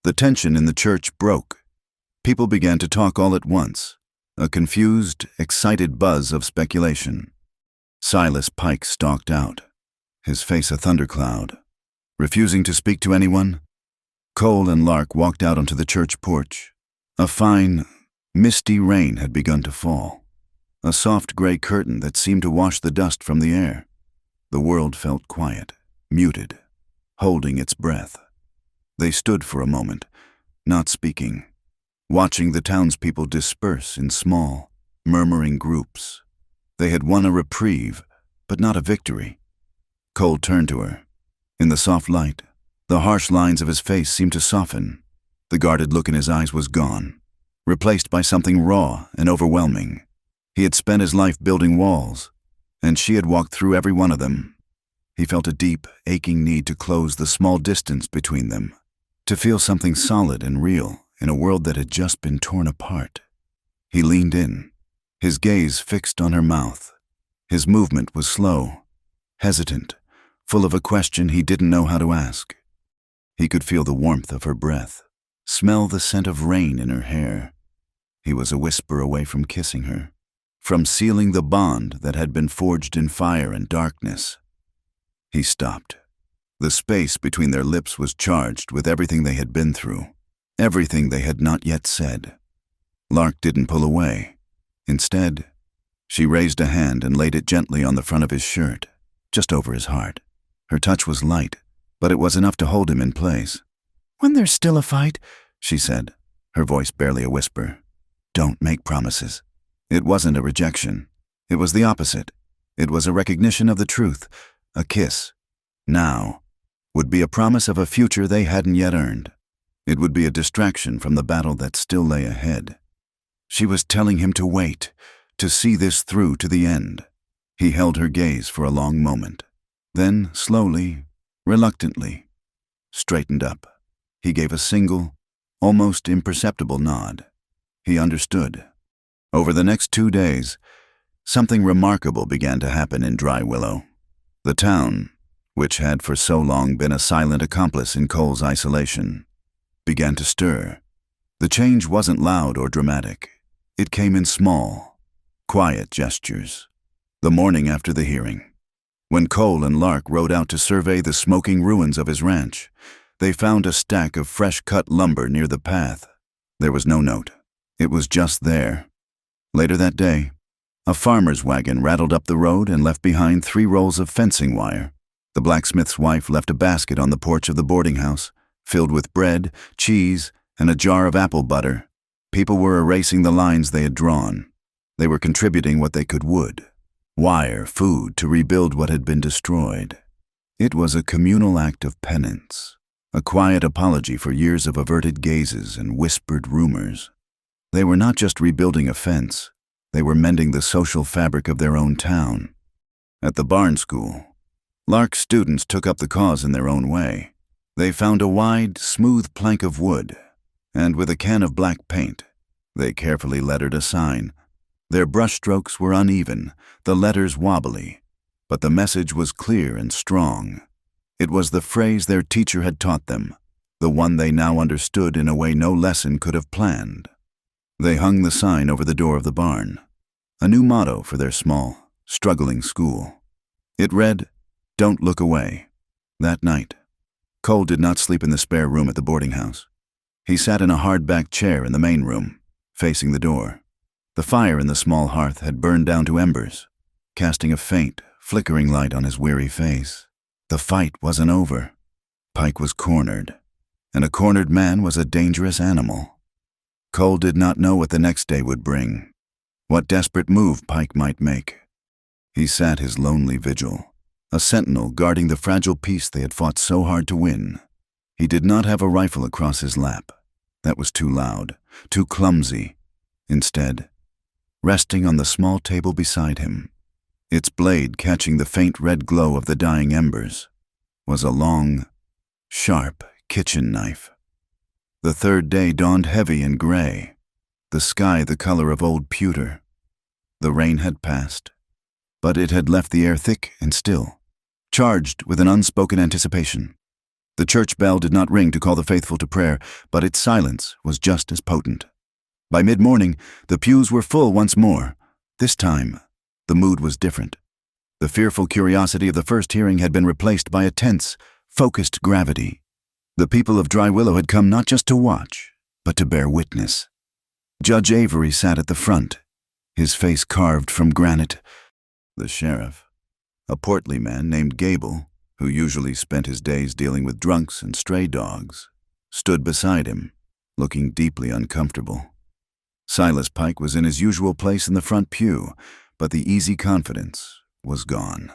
A: The tension in the church broke. People began to talk all at once, a confused, excited buzz of speculation. Silas Pike stalked out, his face a thundercloud. Refusing to speak to anyone, Cole and Lark walked out onto the church porch. A fine, misty rain had begun to fall, a soft gray curtain that seemed to wash the dust from the air. The world felt quiet, muted, holding its breath. They stood for a moment, not speaking, watching the townspeople disperse in small, murmuring groups. They had won a reprieve, but not a victory. Cole turned to her. In the soft light, the harsh lines of his face seemed to soften. The guarded look in his eyes was gone, replaced by something raw and overwhelming. He had spent his life building walls, and she had walked through every one of them. He felt a deep, aching need to close the small distance between them, to feel something solid and real in a world that had just been torn apart. He leaned in, his gaze fixed on her mouth. His movement was slow, hesitant, full of a question he didn't know how to ask. He could feel the warmth of her breath, smell the scent of rain in her hair. He was a whisper away from kissing her, from sealing the bond that had been forged in fire and darkness. He stopped. The space between their lips was charged with everything they had been through, everything they had not yet said. Lark didn't pull away. Instead, she raised a hand and laid it gently on the front of his shirt, just over his heart. Her touch was light, but it was enough to hold him in place. "When there's still a fight," she said, her voice barely a whisper, "don't make promises." It wasn't a rejection. It was the opposite. It was a recognition of the truth. A kiss, now, would be a promise of a future they hadn't yet earned. It would be a distraction from the battle that still lay ahead. She was telling him to wait, to see this through to the end. He held her gaze for a long moment. Then, slowly, reluctantly, straightened up. He gave a single, almost imperceptible nod. He understood. Over the next 2 days, something remarkable began to happen in Dry Willow. The town, which had for so long been a silent accomplice in Cole's isolation, began to stir. The change wasn't loud or dramatic. It came in small, quiet gestures. The morning after the hearing, when Cole and Lark rode out to survey the smoking ruins of his ranch, they found a stack of fresh-cut lumber near the path. There was no note. It was just there. Later that day, a farmer's wagon rattled up the road and left behind 3 rolls of fencing wire. The blacksmith's wife left a basket on the porch of the boarding house, filled with bread, cheese, and a jar of apple butter. People were erasing the lines they had drawn. They were contributing what they could wood, wire, food to rebuild what had been destroyed. It was a communal act of penance, a quiet apology for years of averted gazes and whispered rumors. They were not just rebuilding a fence, they were mending the social fabric of their own town. At the barn school, Lark's students took up the cause in their own way. They found a wide, smooth plank of wood, and with a can of black paint, they carefully lettered a sign. Their brushstrokes were uneven, the letters wobbly, but the message was clear and strong. It was the phrase their teacher had taught them, the one they now understood in a way no lesson could have planned. They hung the sign over the door of the barn, a new motto for their small, struggling school. It read, "Don't look away." That night, Cole did not sleep in the spare room at the boarding house. He sat in a hard-backed chair in the main room, facing the door. The fire in the small hearth had burned down to embers, casting a faint, flickering light on his weary face. The fight wasn't over. Pike was cornered, and a cornered man was a dangerous animal. Cole did not know what the next day would bring, what desperate move Pike might make. He sat his lonely vigil, a sentinel guarding the fragile peace they had fought so hard to win. He did not have a rifle across his lap. That was too loud, too clumsy. Instead, resting on the small table beside him, its blade catching the faint red glow of the dying embers, was a long, sharp kitchen knife. The third day dawned heavy and gray, the sky the color of old pewter. The rain had passed, but it had left the air thick and still, charged with an unspoken anticipation. The church bell did not ring to call the faithful to prayer, but its silence was just as potent. By mid-morning, the pews were full once more. This time, the mood was different. The fearful curiosity of the first hearing had been replaced by a tense, focused gravity. The people of Dry Willow had come not just to watch, but to bear witness. Judge Avery sat at the front, his face carved from granite. The sheriff, a portly man named Gable, who usually spent his days dealing with drunks and stray dogs, stood beside him, looking deeply uncomfortable. Silas Pike was in his usual place in the front pew, but the easy confidence was gone.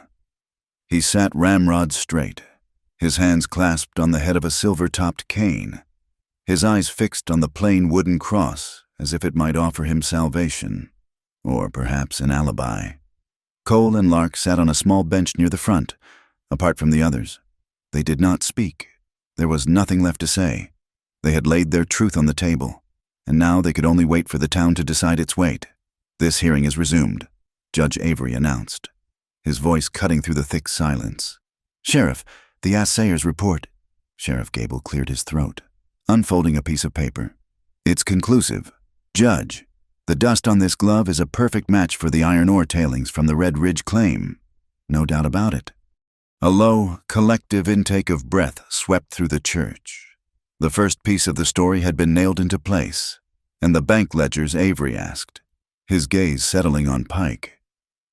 A: He sat ramrod straight, his hands clasped on the head of a silver-topped cane, his eyes fixed on the plain wooden cross as if it might offer him salvation, or perhaps an alibi. Cole and Lark sat on a small bench near the front, apart from the others. They did not speak. There was nothing left to say. They had laid their truth on the table, and now they could only wait for the town to decide its weight. "This hearing is resumed," Judge Avery announced, his voice cutting through the thick silence. "Sheriff, the assayer's report." Sheriff Gable cleared his throat, unfolding a piece of paper. "It's conclusive. Judge, the dust on this glove is a perfect match for the iron ore tailings from the Red Ridge claim. No doubt about it." A low, collective intake of breath swept through the church. The first piece of the story had been nailed into place, and the bank ledgers Avery asked, his gaze settling on Pike.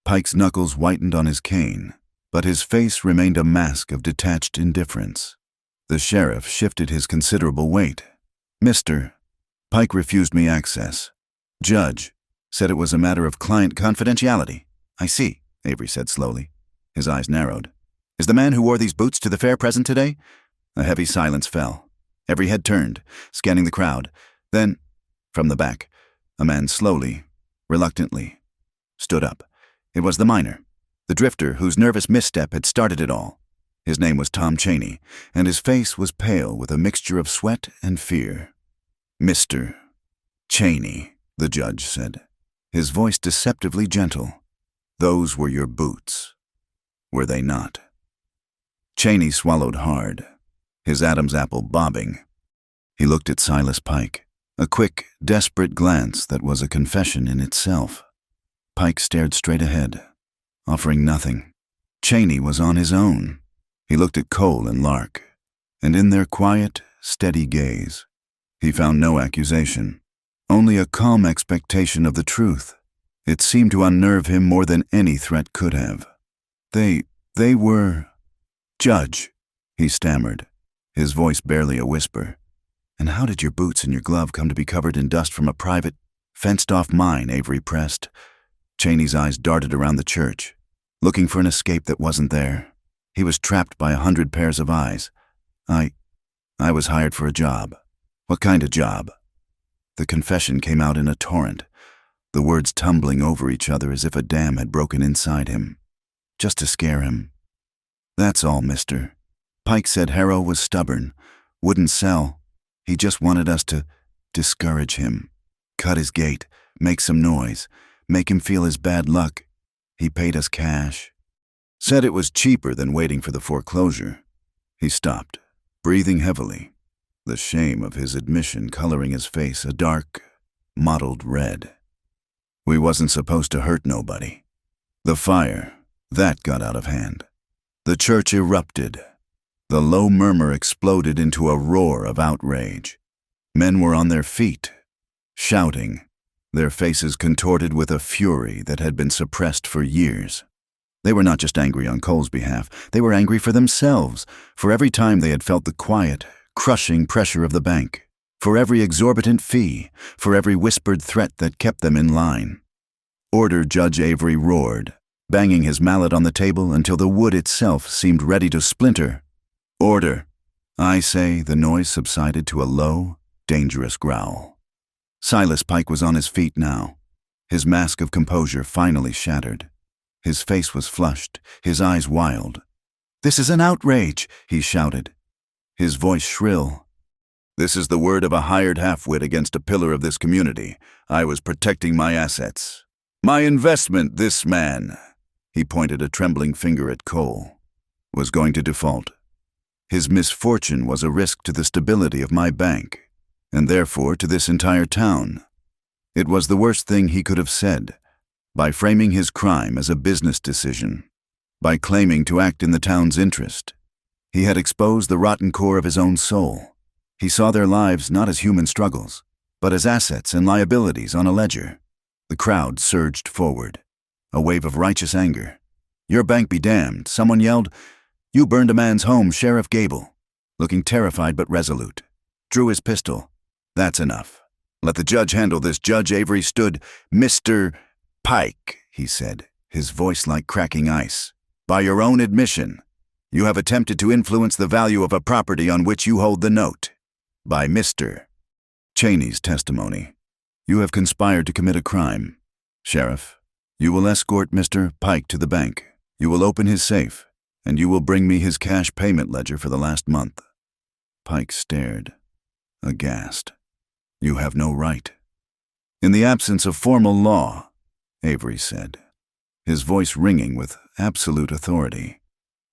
A: Pike's knuckles whitened on his cane, but his face remained a mask of detached indifference. The sheriff shifted his considerable weight. "Mr. Pike refused me access. Judge said it was a matter of client confidentiality." "I see," Avery said slowly. His eyes narrowed. "Is the man who wore these boots to the fair present today?" A heavy silence fell. Every head turned, scanning the crowd. Then, from the back, a man slowly, reluctantly, stood up. It was the miner, the drifter whose nervous misstep had started it all. His name was Tom Cheney, and his face was pale with a mixture of sweat and fear. "Mr. Cheney," the judge said, his voice deceptively gentle. "Those were your boots, were they not?" Cheney swallowed hard, his Adam's apple bobbing. He looked at Silas Pike, a quick, desperate glance that was a confession in itself. Pike stared straight ahead, offering nothing. Cheney was on his own. He looked at Cole and Lark, and in their quiet, steady gaze, he found no accusation, only a calm expectation of the truth. It seemed to unnerve him more than any threat could have. They were... "Judge," he stammered, his voice barely a whisper. "And how did your boots and your glove come to be covered in dust from a private, fenced-off mine?" Avery pressed. Cheney's eyes darted around the church, looking for an escape that wasn't there. He was trapped by 100 pairs of eyes. I was hired for a job." "What kind of job?" The confession came out in a torrent, the words tumbling over each other as if a dam had broken inside him. "Just to scare him. That's all, mister. Pike said Harrow was stubborn, wouldn't sell. He just wanted us to discourage him, cut his gait, make some noise, make him feel his bad luck. He paid us cash. Said it was cheaper than waiting for the foreclosure." He stopped, breathing heavily, the shame of his admission coloring his face a dark, mottled red. "We wasn't supposed to hurt nobody. The fire, that got out of hand. The church erupted. The low murmur exploded into a roar of outrage. Men were on their feet, shouting, their faces contorted with a fury that had been suppressed for years. They were not just angry on Cole's behalf, they were angry for themselves, for every time they had felt the quiet, crushing pressure of the bank, for every exorbitant fee, for every whispered threat that kept them in line. "Order," Judge Avery roared, banging his mallet on the table until the wood itself seemed ready to splinter. "Order. I say." The noise subsided to a low, dangerous growl. Silas Pike was on his feet now, his mask of composure finally shattered. His face was flushed, his eyes wild. "This is an outrage," he shouted, his voice shrill. "This is the word of a hired half-wit against a pillar of this community. I was protecting my assets. My investment, this man," he pointed a trembling finger at Cole, "was going to default. His misfortune was a risk to the stability of my bank, and therefore to this entire town. It was the worst thing he could have said, by framing his crime as a business decision, by claiming to act in the town's interest. He had exposed the rotten core of his own soul. He saw their lives not as human struggles, but as assets and liabilities on a ledger." The crowd surged forward, a wave of righteous anger. "Your bank be damned," someone yelled. "You burned a man's home, Sheriff Gable," looking terrified but resolute. Drew his pistol. "That's enough. Let the judge handle this." Judge Avery stood. "Mr. Pike," he said, his voice like cracking ice, "by your own admission, you have attempted to influence the value of a property on which you hold the note. By Mr. Cheney's testimony, you have conspired to commit a crime. Sheriff, you will escort Mr. Pike to the bank. You will open his safe, and you will bring me his cash payment ledger for the last month." Pike stared, aghast. "You have no right." "In the absence of formal law," Avery said, his voice ringing with absolute authority,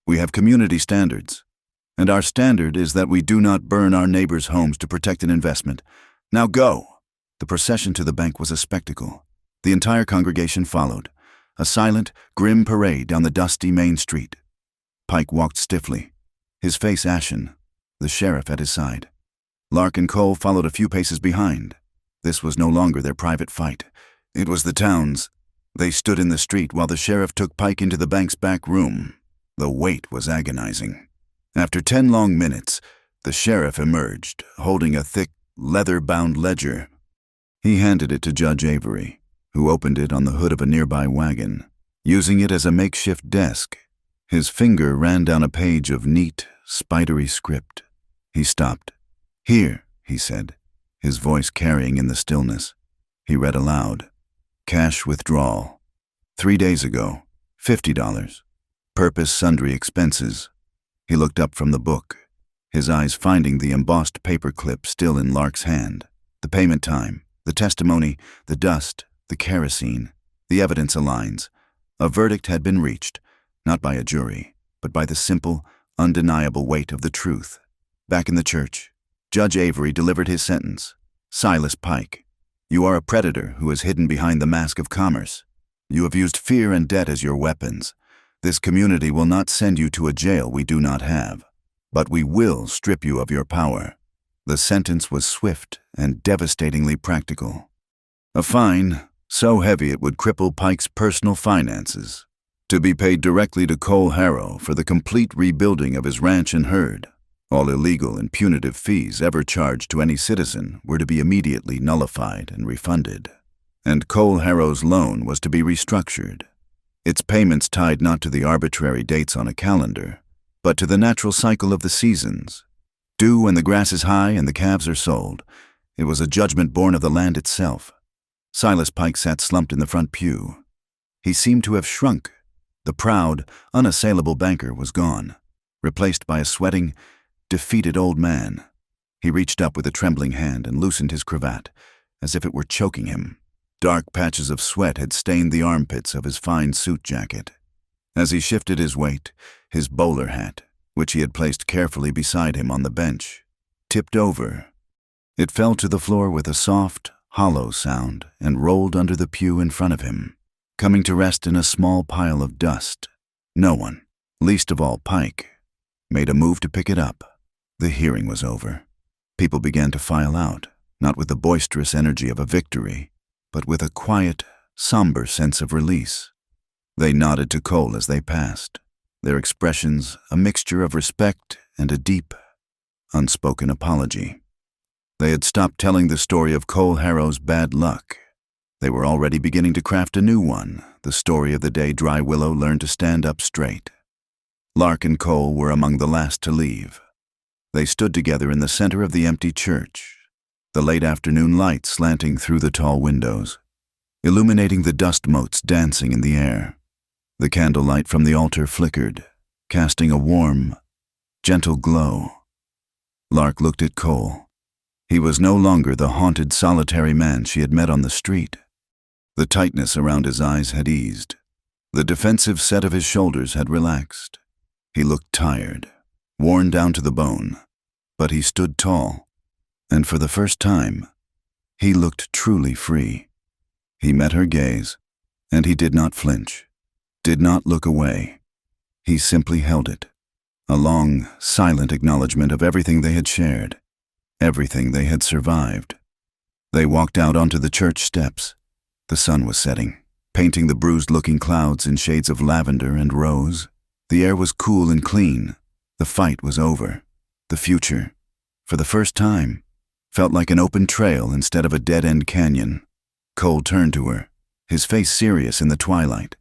A: "we have community standards, and our standard is that we do not burn our neighbors' homes to protect an investment. Now go." The procession to the bank was a spectacle. The entire congregation followed, a silent, grim parade down the dusty main street. Pike walked stiffly, his face ashen, the sheriff at his side. Lark and Cole followed a few paces behind. This was no longer their private fight. It was the town's. They stood in the street while the sheriff took Pike into the bank's back room. The wait was agonizing. After 10 long minutes, the sheriff emerged, holding a thick, leather-bound ledger. He handed it to Judge Avery, who opened it on the hood of a nearby wagon, using it as a makeshift desk. His finger ran down a page of neat, spidery script. He stopped. "Here," he said, his voice carrying in the stillness. He read aloud. "Cash withdrawal. 3 days ago, $50. Purpose sundry expenses." He looked up from the book, his eyes finding the embossed paper clip still in Lark's hand. The payment time, the testimony, the dust, the kerosene, the evidence aligns. A verdict had been reached, not by a jury, but by the simple, undeniable weight of the truth. Back in the church, Judge Avery delivered his sentence. "Silas Pike, you are a predator who is hidden behind the mask of commerce. You have used fear and debt as your weapons. This community will not send you to a jail we do not have, but we will strip you of your power." The sentence was swift and devastatingly practical. A fine so heavy it would cripple Pike's personal finances, to be paid directly to Cole Harrow for the complete rebuilding of his ranch and herd. All illegal and punitive fees ever charged to any citizen were to be immediately nullified and refunded. And Cole Harrow's loan was to be restructured, its payments tied not to the arbitrary dates on a calendar, but to the natural cycle of the seasons. Due when the grass is high and the calves are sold. It was a judgment born of the land itself. Silas Pike sat slumped in the front pew. He seemed to have shrunk. The proud, unassailable banker was gone, replaced by a sweating, defeated old man. He reached up with a trembling hand and loosened his cravat, as if it were choking him. Dark patches of sweat had stained the armpits of his fine suit jacket. As he shifted his weight, his bowler hat, which he had placed carefully beside him on the bench, tipped over. It fell to the floor with a soft, hollow sound and rolled under the pew in front of him, coming to rest in a small pile of dust. No one, least of all Pike, made a move to pick it up. The hearing was over. People began to file out, not with the boisterous energy of a victory, but with a quiet, somber sense of release. They nodded to Cole as they passed, their expressions a mixture of respect and a deep, unspoken apology. They had stopped telling the story of Cole Harrow's bad luck. They were already beginning to craft a new one, the story of the day Dry Willow learned to stand up straight. Lark and Cole were among the last to leave. They stood together in the center of the empty church, the late afternoon light slanting through the tall windows, illuminating the dust motes dancing in the air. The candlelight from the altar flickered, casting a warm, gentle glow. Lark looked at Cole. He was no longer the haunted, solitary man she had met on the street. The tightness around his eyes had eased. The defensive set of his shoulders had relaxed. He looked tired, worn down to the bone, but he stood tall, and for the first time, he looked truly free. He met her gaze, and he did not flinch, did not look away. He simply held it, a long, silent acknowledgement of everything they had shared, everything they had survived. They walked out onto the church steps. The sun was setting, painting the bruised-looking clouds in shades of lavender and rose. The air was cool and clean. The fight was over. The future, for the first time, felt like an open trail instead of a dead-end canyon. Cole turned to her, his face serious in the twilight.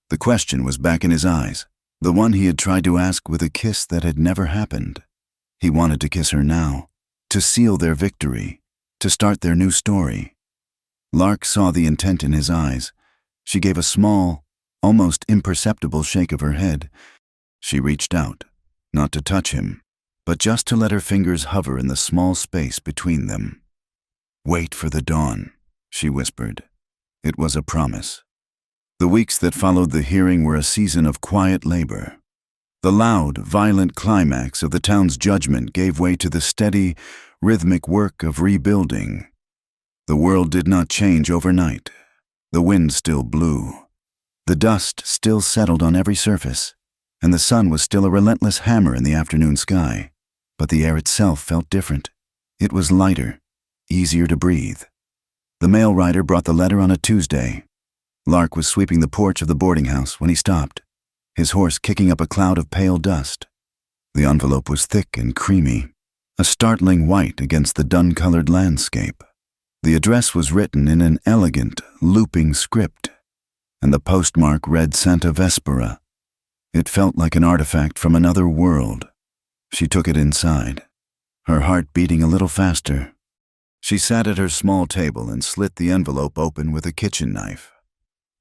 A: The question was back in his eyes, the one he had tried to ask with a kiss that had never happened. He wanted to kiss her now, to seal their victory, to start their new story. Lark saw the intent in his eyes. She gave a small, almost imperceptible shake of her head. She reached out, not to touch him, but just to let her fingers hover in the small space between them. "Wait for the dawn," she whispered. It was a promise. The weeks that followed the hearing were a season of quiet labor. The loud, violent climax of the town's judgment gave way to the steady, rhythmic work of rebuilding. The world did not change overnight. The wind still blew. The dust still settled on every surface. and the sun was still a relentless hammer in the afternoon sky. But the air itself felt different. It was lighter, easier to breathe. The mail rider brought the letter on a Tuesday. Lark was sweeping the porch of the boarding house when he stopped, his horse kicking up a cloud of pale dust. The envelope was thick and creamy, a startling white against the dun-colored landscape. The address was written in an elegant, looping script, and the postmark read Santa Vespera. It felt like an artifact from another world. She took it inside, her heart beating a little faster. She sat at her small table and slit the envelope open with a kitchen knife.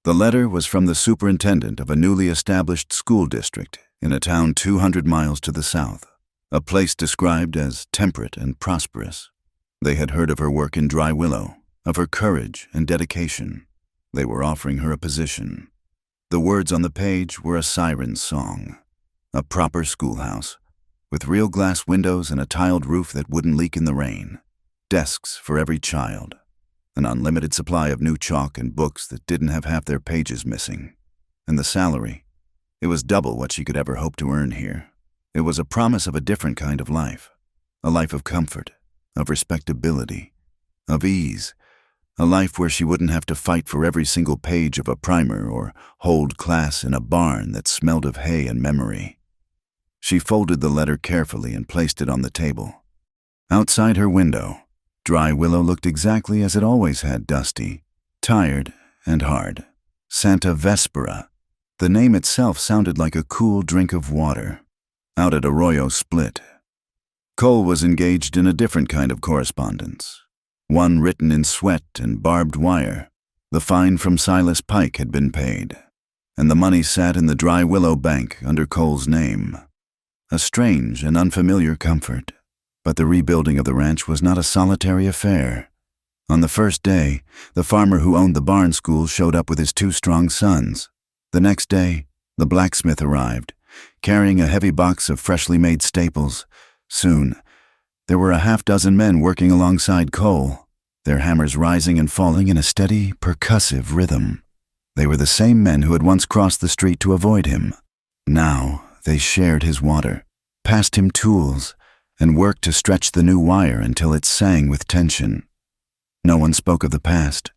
A: The letter was from the superintendent of a newly established school district in a town 200 miles to the south, a place described as temperate and prosperous. They had heard of her work in Dry Willow, of her courage and dedication. They were offering her a position. The words on the page were a siren's song. A proper schoolhouse, with real glass windows and a tiled roof that wouldn't leak in the rain. Desks for every child. An unlimited supply of new chalk and books that didn't have half their pages missing. And the salary. It was double what she could ever hope to earn here. It was a promise of a different kind of life. A life of comfort, of respectability, of ease. A life where she wouldn't have to fight for every single page of a primer or hold class in a barn that smelled of hay and memory. She folded the letter carefully and placed it on the table. Outside her window, Dry Willow looked exactly as it always had, dusty, tired, and hard. Santa Vespera. The name itself sounded like a cool drink of water. Out at Arroyo Split. Cole was engaged in a different kind of correspondence. One written in sweat and barbed wire. The fine from Silas Pike had been paid, and the money sat in the Dry Willow Bank under Cole's name. A strange and unfamiliar comfort. But the rebuilding of the ranch was not a solitary affair. On the first day, the farmer who owned the barn school showed up with his 2 strong sons. The next day, the blacksmith arrived, carrying a heavy box of freshly made staples. Soon, there were a half-dozen men working alongside Cole, their hammers rising and falling in a steady, percussive rhythm. They were the same men who had once crossed the street to avoid him. Now, they shared his water, passed him tools, and worked to stretch the new wire until it sang with tension. No one spoke of the past.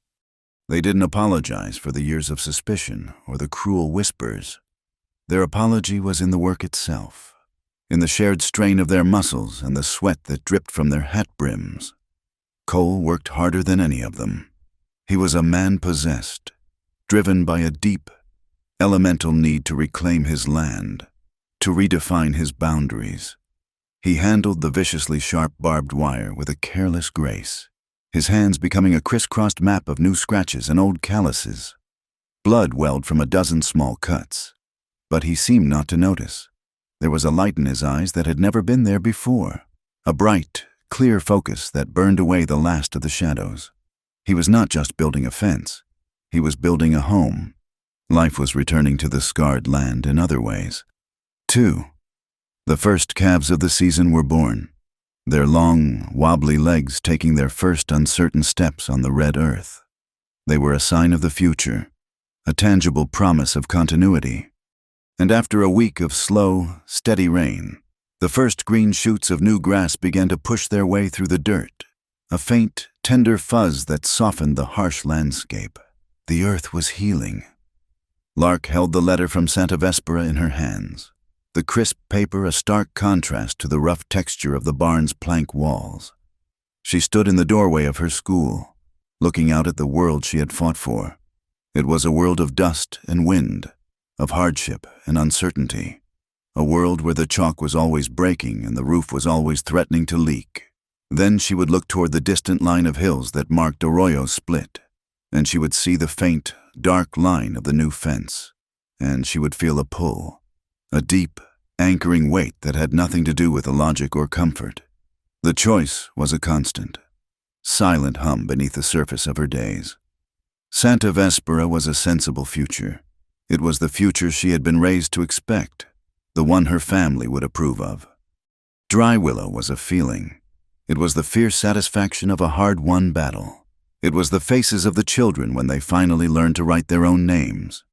A: They didn't apologize for the years of suspicion or the cruel whispers. Their apology was in the work itself, in the shared strain of their muscles and the sweat that dripped from their hat brims. Cole worked harder than any of them. He was a man possessed, driven by a deep, elemental need to reclaim his land, to redefine his boundaries. He handled the viciously sharp barbed wire with a careless grace, his hands becoming a crisscrossed map of new scratches and old calluses. Blood welled from a dozen small cuts, but he seemed not to notice. There was a light in his eyes that had never been there before, a bright, clear focus that burned away the last of the shadows. He was not just building a fence, he was building a home. Life was returning to the scarred land in other ways. 2. The first calves of the season were born, their long, wobbly legs taking their first uncertain steps on the red earth. They were a sign of the future, a tangible promise of continuity. And after a week of slow, steady rain, the first green shoots of new grass began to push their way through the dirt, a faint, tender fuzz that softened the harsh landscape. The earth was healing. Lark held the letter from Santa Vespera in her hands, the crisp paper a stark contrast to the rough texture of the barn's plank walls. She stood in the doorway of her school, looking out at the world she had fought for. It was a world of dust and wind, of hardship and uncertainty, a world where the chalk was always breaking and the roof was always threatening to leak. Then she would look toward the distant line of hills that marked Arroyo Split, and she would see the faint, dark line of the new fence, and she would feel a pull, a deep, anchoring weight that had nothing to do with logic or comfort. The choice was a constant, silent hum beneath the surface of her days. Santa Vespera was a sensible future. It was the future she had been raised to expect, the one her family would approve of. Dry Willow was a feeling. It was the fierce satisfaction of a hard-won battle. It was the faces of the children when they finally learned to write their own names.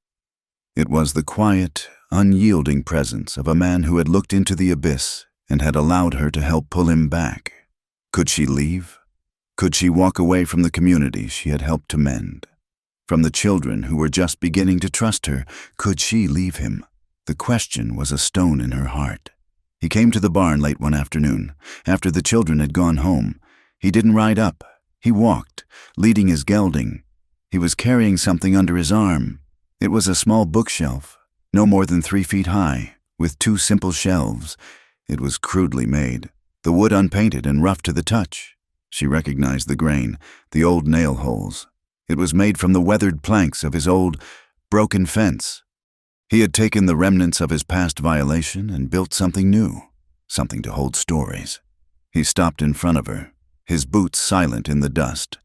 A: It was the quiet, unyielding presence of a man who had looked into the abyss and had allowed her to help pull him back. Could she leave? Could she walk away from the community she had helped to mend? From the children who were just beginning to trust her, could she leave him? The question was a stone in her heart. He came to the barn late one afternoon, after the children had gone home. He didn't ride up. He walked, leading his gelding. He was carrying something under his arm. It was a small bookshelf, no more than 3 feet high, with 2 simple shelves. It was crudely made, the wood unpainted and rough to the touch. She recognized the grain, the old nail holes. It was made from the weathered planks of his old, broken fence. He had taken the remnants of his past violation and built something new, something to hold stories. He stopped in front of her, his boots silent in the dust.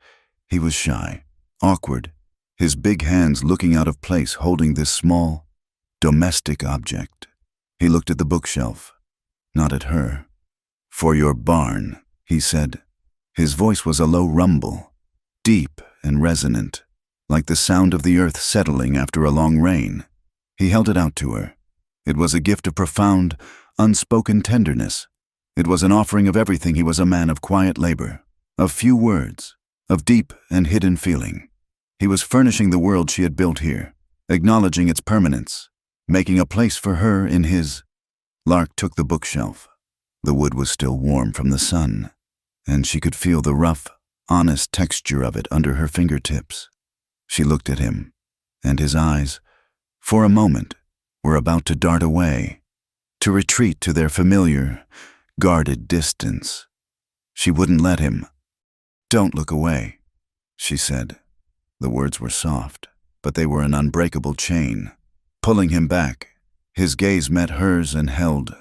A: He was shy, awkward, his big hands looking out of place holding this small, domestic object. He looked at the bookshelf, not at her. "For your barn," he said. His voice was a low rumble, deep and resonant, like the sound of the earth settling after a long rain. He held it out to her. It was a gift of profound, unspoken tenderness. It was an offering of everything he was, a man of quiet labor, of few words, of deep and hidden feeling. He was furnishing the world she had built here, acknowledging its permanence, making a place for her in his. Lark took the bookshelf. The wood was still warm from the sun, and she could feel the rough, honest texture of it under her fingertips. She looked at him, and his eyes, for a moment, were about to dart away, to retreat to their familiar, guarded distance. She wouldn't let him. "Don't look away," she said. The words were soft, but they were an unbreakable chain, pulling him back. His gaze met hers and held.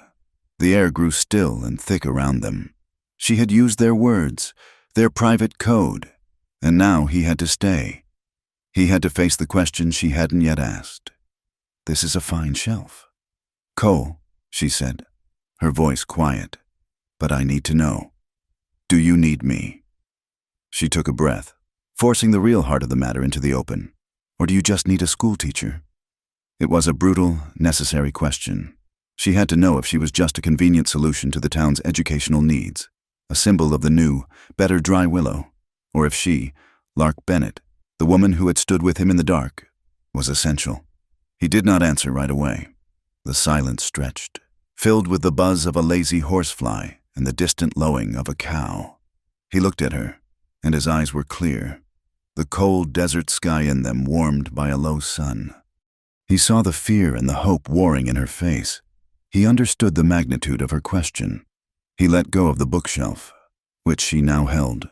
A: The air grew still and thick around them. She had used their words, their private code, and now he had to stay. He had to face the question she hadn't yet asked. "This is a fine shelf." "Cole," she said, her voice quiet, "but I need to know. Do you need me?" She took a breath, forcing the real heart of the matter into the open. "Or do you just need a schoolteacher?" It was a brutal, necessary question. She had to know if she was just a convenient solution to the town's educational needs, a symbol of the new, better dry willow, or if she, Lark Bennett, the woman who had stood with him in the dark, was essential. He did not answer right away. The silence stretched, filled with the buzz of a lazy horsefly and the distant lowing of a cow. He looked at her, and his eyes were clear, the cold desert sky in them warmed by a low sun. He saw the fear and the hope warring in her face. He understood the magnitude of her question. He let go of the bookshelf, which she now held.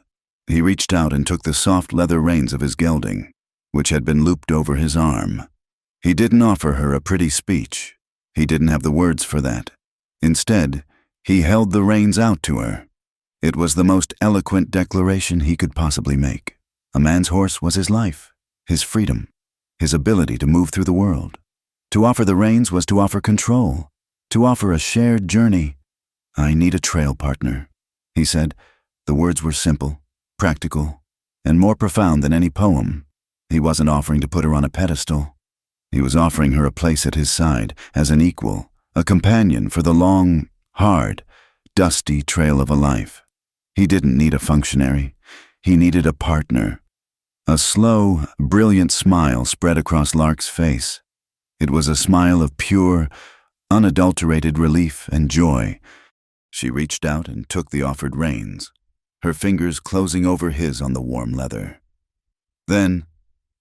A: He reached out and took the soft leather reins of his gelding, which had been looped over his arm. He didn't offer her a pretty speech. He didn't have the words for that. Instead, he held the reins out to her. It was the most eloquent declaration he could possibly make. A man's horse was his life, his freedom, his ability to move through the world. To offer the reins was to offer control, to offer a shared journey. "I need a trail partner," he said. The words were simple, practical, and more profound than any poem. He wasn't offering to put her on a pedestal. He was offering her a place at his side as an equal, a companion for the long, hard, dusty trail of a life. He didn't need a functionary. He needed a partner. A slow, brilliant smile spread across Lark's face. It was a smile of pure, unadulterated relief and joy. She reached out and took the offered reins, her fingers closing over his on the warm leather. Then,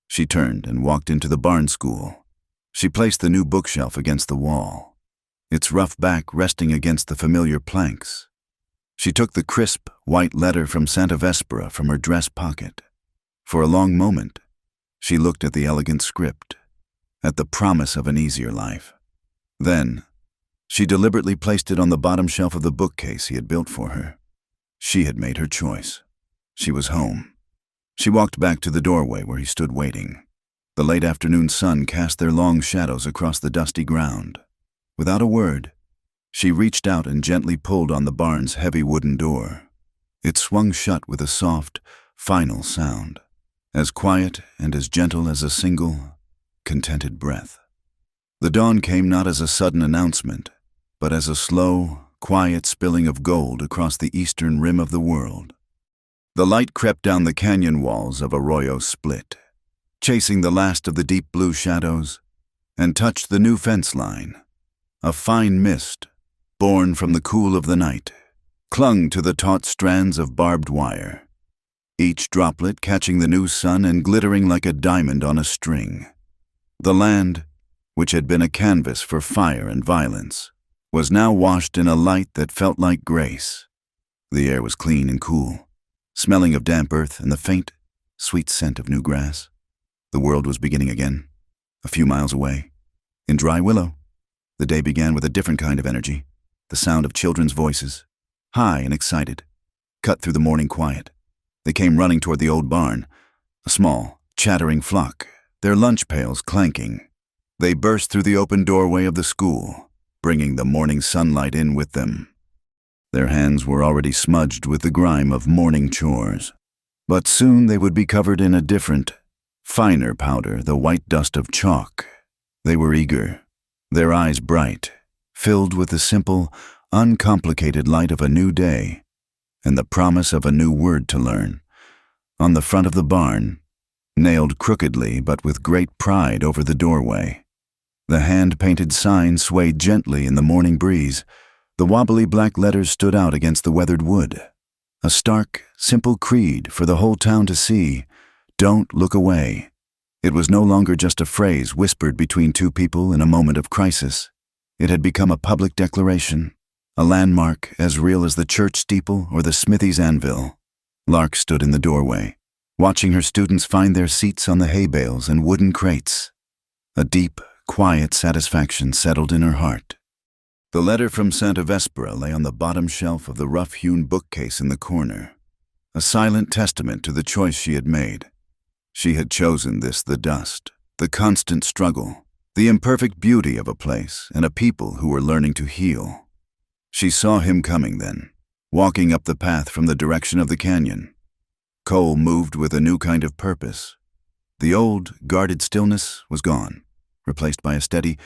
A: she turned and walked into the barn school. She placed the new bookshelf against the wall, its rough back resting against the familiar planks. She took the crisp, white letter from Santa Vespera from her dress pocket. For a long moment, she looked at the elegant script, at the promise of an easier life. Then, she deliberately placed it on the bottom shelf of the bookcase he had built for her. She had made her choice. She was home. She walked back to the doorway where he stood waiting. The late afternoon sun cast their long shadows across the dusty ground. Without a word, she reached out and gently pulled on the barn's heavy wooden door. It swung shut with a soft, final sound, as quiet and as gentle as a single, contented breath. The dawn came not as a sudden announcement, but as a slow, quiet spilling of gold across the eastern rim of the world. The light crept down the canyon walls of Arroyo Split, chasing the last of the deep blue shadows, and touched the new fence line. A fine mist, born from the cool of the night, clung to the taut strands of barbed wire, each droplet catching the new sun and glittering like a diamond on a string. The land, which had been a canvas for fire and violence, was now washed in a light that felt like grace. The air was clean and cool, smelling of damp earth and the faint, sweet scent of new grass. The world was beginning again, a few miles away. In Dry Willow, the day began with a different kind of energy, the sound of children's voices, high and excited, cut through the morning quiet. They came running toward the old barn, a small, chattering flock, their lunch pails clanking. They burst through the open doorway of the school, bringing the morning sunlight in with them. Their hands were already smudged with the grime of morning chores, but soon they would be covered in a different, finer powder, the white dust of chalk. They were eager, their eyes bright, filled with the simple, uncomplicated light of a new day and the promise of a new word to learn. On the front of the barn, nailed crookedly but with great pride over the doorway, the hand-painted sign swayed gently in the morning breeze. The wobbly black letters stood out against the weathered wood. A stark, simple creed for the whole town to see. Don't look away. It was no longer just a phrase whispered between two people in a moment of crisis. It had become a public declaration, a landmark as real as the church steeple or the smithy's anvil. Lark stood in the doorway, watching her students find their seats on the hay bales and wooden crates. A deep, quiet satisfaction settled in her heart. The letter from Santa Vespera lay on the bottom shelf of the rough-hewn bookcase in the corner, a silent testament to the choice she had made. She had chosen this, the dust, the constant struggle, the imperfect beauty of a place and a people who were learning to heal. She saw him coming then, walking up the path from the direction of the canyon. Cole moved with a new kind of purpose. The old, guarded stillness was gone, replaced by a steady,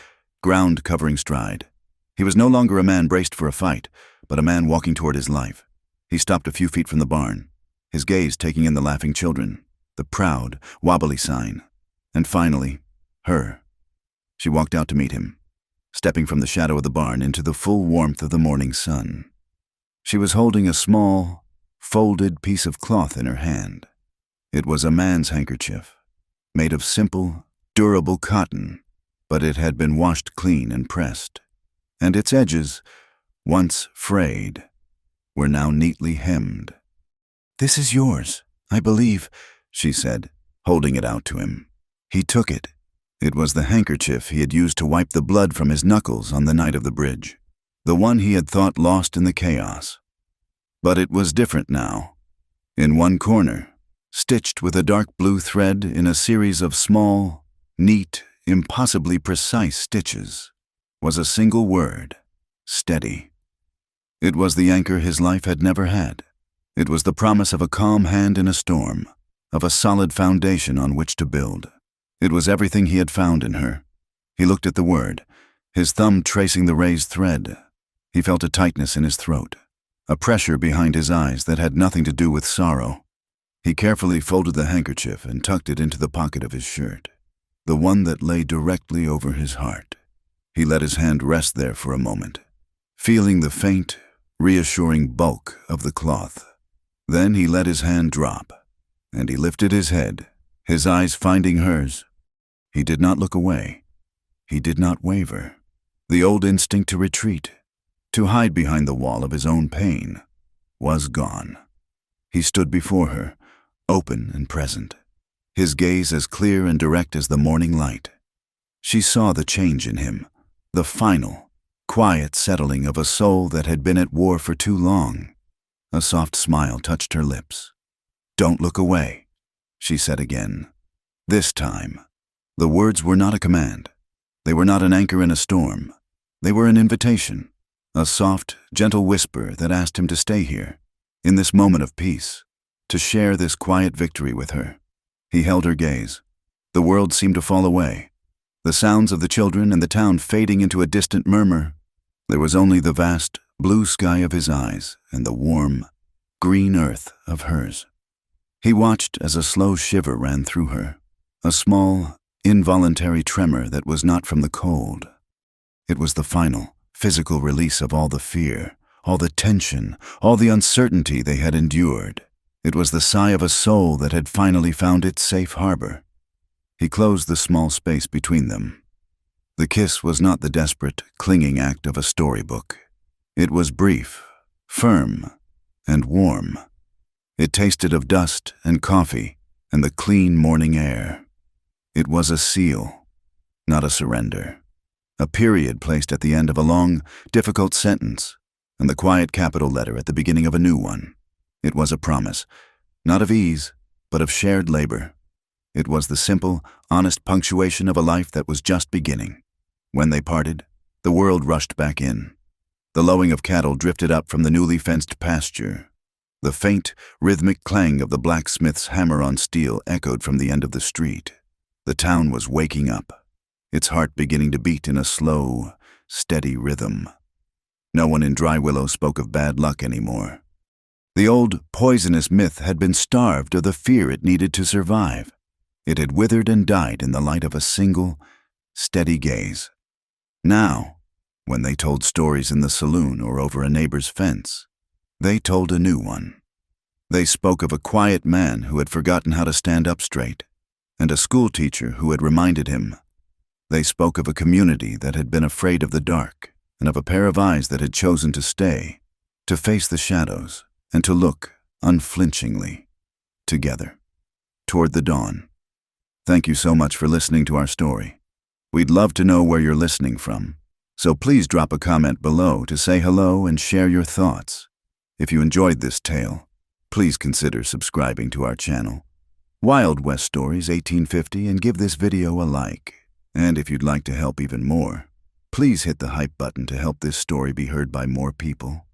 A: ground-covering stride. He was no longer a man braced for a fight, but a man walking toward his life. He stopped a few feet from the barn, his gaze taking in the laughing children, the proud, wobbly sign, and finally, her. She walked out to meet him, stepping from the shadow of the barn into the full warmth of the morning sun. She was holding a small, folded piece of cloth in her hand. It was a man's handkerchief, made of simple, durable cotton, but it had been washed clean and pressed, and its edges, once frayed, were now neatly hemmed. "This is yours, I believe," she said, holding it out to him. He took it. It was the handkerchief he had used to wipe the blood from his knuckles on the night of the bridge, the one he had thought lost in the chaos. But it was different now. In one corner, stitched with a dark blue thread in a series of small, neat, impossibly precise stitches, was a single word: steady. It was the anchor his life had never had. It was the promise of a calm hand in a storm, of a solid foundation on which to build. It was everything he had found in her. He looked at the word, his thumb tracing the raised thread. He felt a tightness in his throat, a pressure behind his eyes that had nothing to do with sorrow. He carefully folded the handkerchief and tucked it into the pocket of his shirt, the one that lay directly over his heart. He let his hand rest there for a moment, feeling the faint, reassuring bulk of the cloth. Then he let his hand drop, and he lifted his head, his eyes finding hers. He did not look away. He did not waver. The old instinct to retreat, to hide behind the wall of his own pain, was gone. He stood before her, open and present, his gaze as clear and direct as the morning light. She saw the change in him, the final, quiet settling of a soul that had been at war for too long. A soft smile touched her lips. "Don't look away," she said again. This time, the words were not a command. They were not an anchor in a storm. They were an invitation, a soft, gentle whisper that asked him to stay here, in this moment of peace, to share this quiet victory with her. He held her gaze. The world seemed to fall away. the sounds of the children and the town fading into a distant murmur. There was only the vast blue sky of his eyes and the warm, green earth of hers. He watched as a slow shiver ran through her, a small, involuntary tremor that was not from the cold. It was the final, physical release of all the fear, all the tension, all the uncertainty they had endured. It was the sigh of a soul that had finally found its safe harbor. He closed the small space between them. The kiss was not the desperate, clinging act of a storybook. It was brief, firm, and warm. It tasted of dust and coffee and the clean morning air. It was a seal, not a surrender. A period placed at the end of a long, difficult sentence, and the quiet capital letter at the beginning of a new one. It was a promise, not of ease, but of shared labor. It was the simple, honest punctuation of a life that was just beginning. When they parted, the world rushed back in. The lowing of cattle drifted up from the newly fenced pasture. The faint, rhythmic clang of the blacksmith's hammer on steel echoed from the end of the street. The town was waking up, its heart beginning to beat in a slow, steady rhythm. No one in Dry Willow spoke of bad luck anymore. The old, poisonous myth had been starved of the fear it needed to survive. It had withered and died in the light of a single, steady gaze. Now, when they told stories in the saloon or over a neighbor's fence, they told a new one. They spoke of a quiet man who had forgotten how to stand up straight, and a schoolteacher who had reminded him. They spoke of a community that had been afraid of the dark, and of a pair of eyes that had chosen to stay, to face the shadows, and to look unflinchingly, together, toward the dawn. Thank you so much for listening to our story. We'd love to know where you're listening from, so please drop a comment below to say hello and share your thoughts. If you enjoyed this tale, please consider subscribing to our channel, Wild West Stories 1850, and give this video a like. And if you'd like to help even more, please hit the hype button to help this story be heard by more people.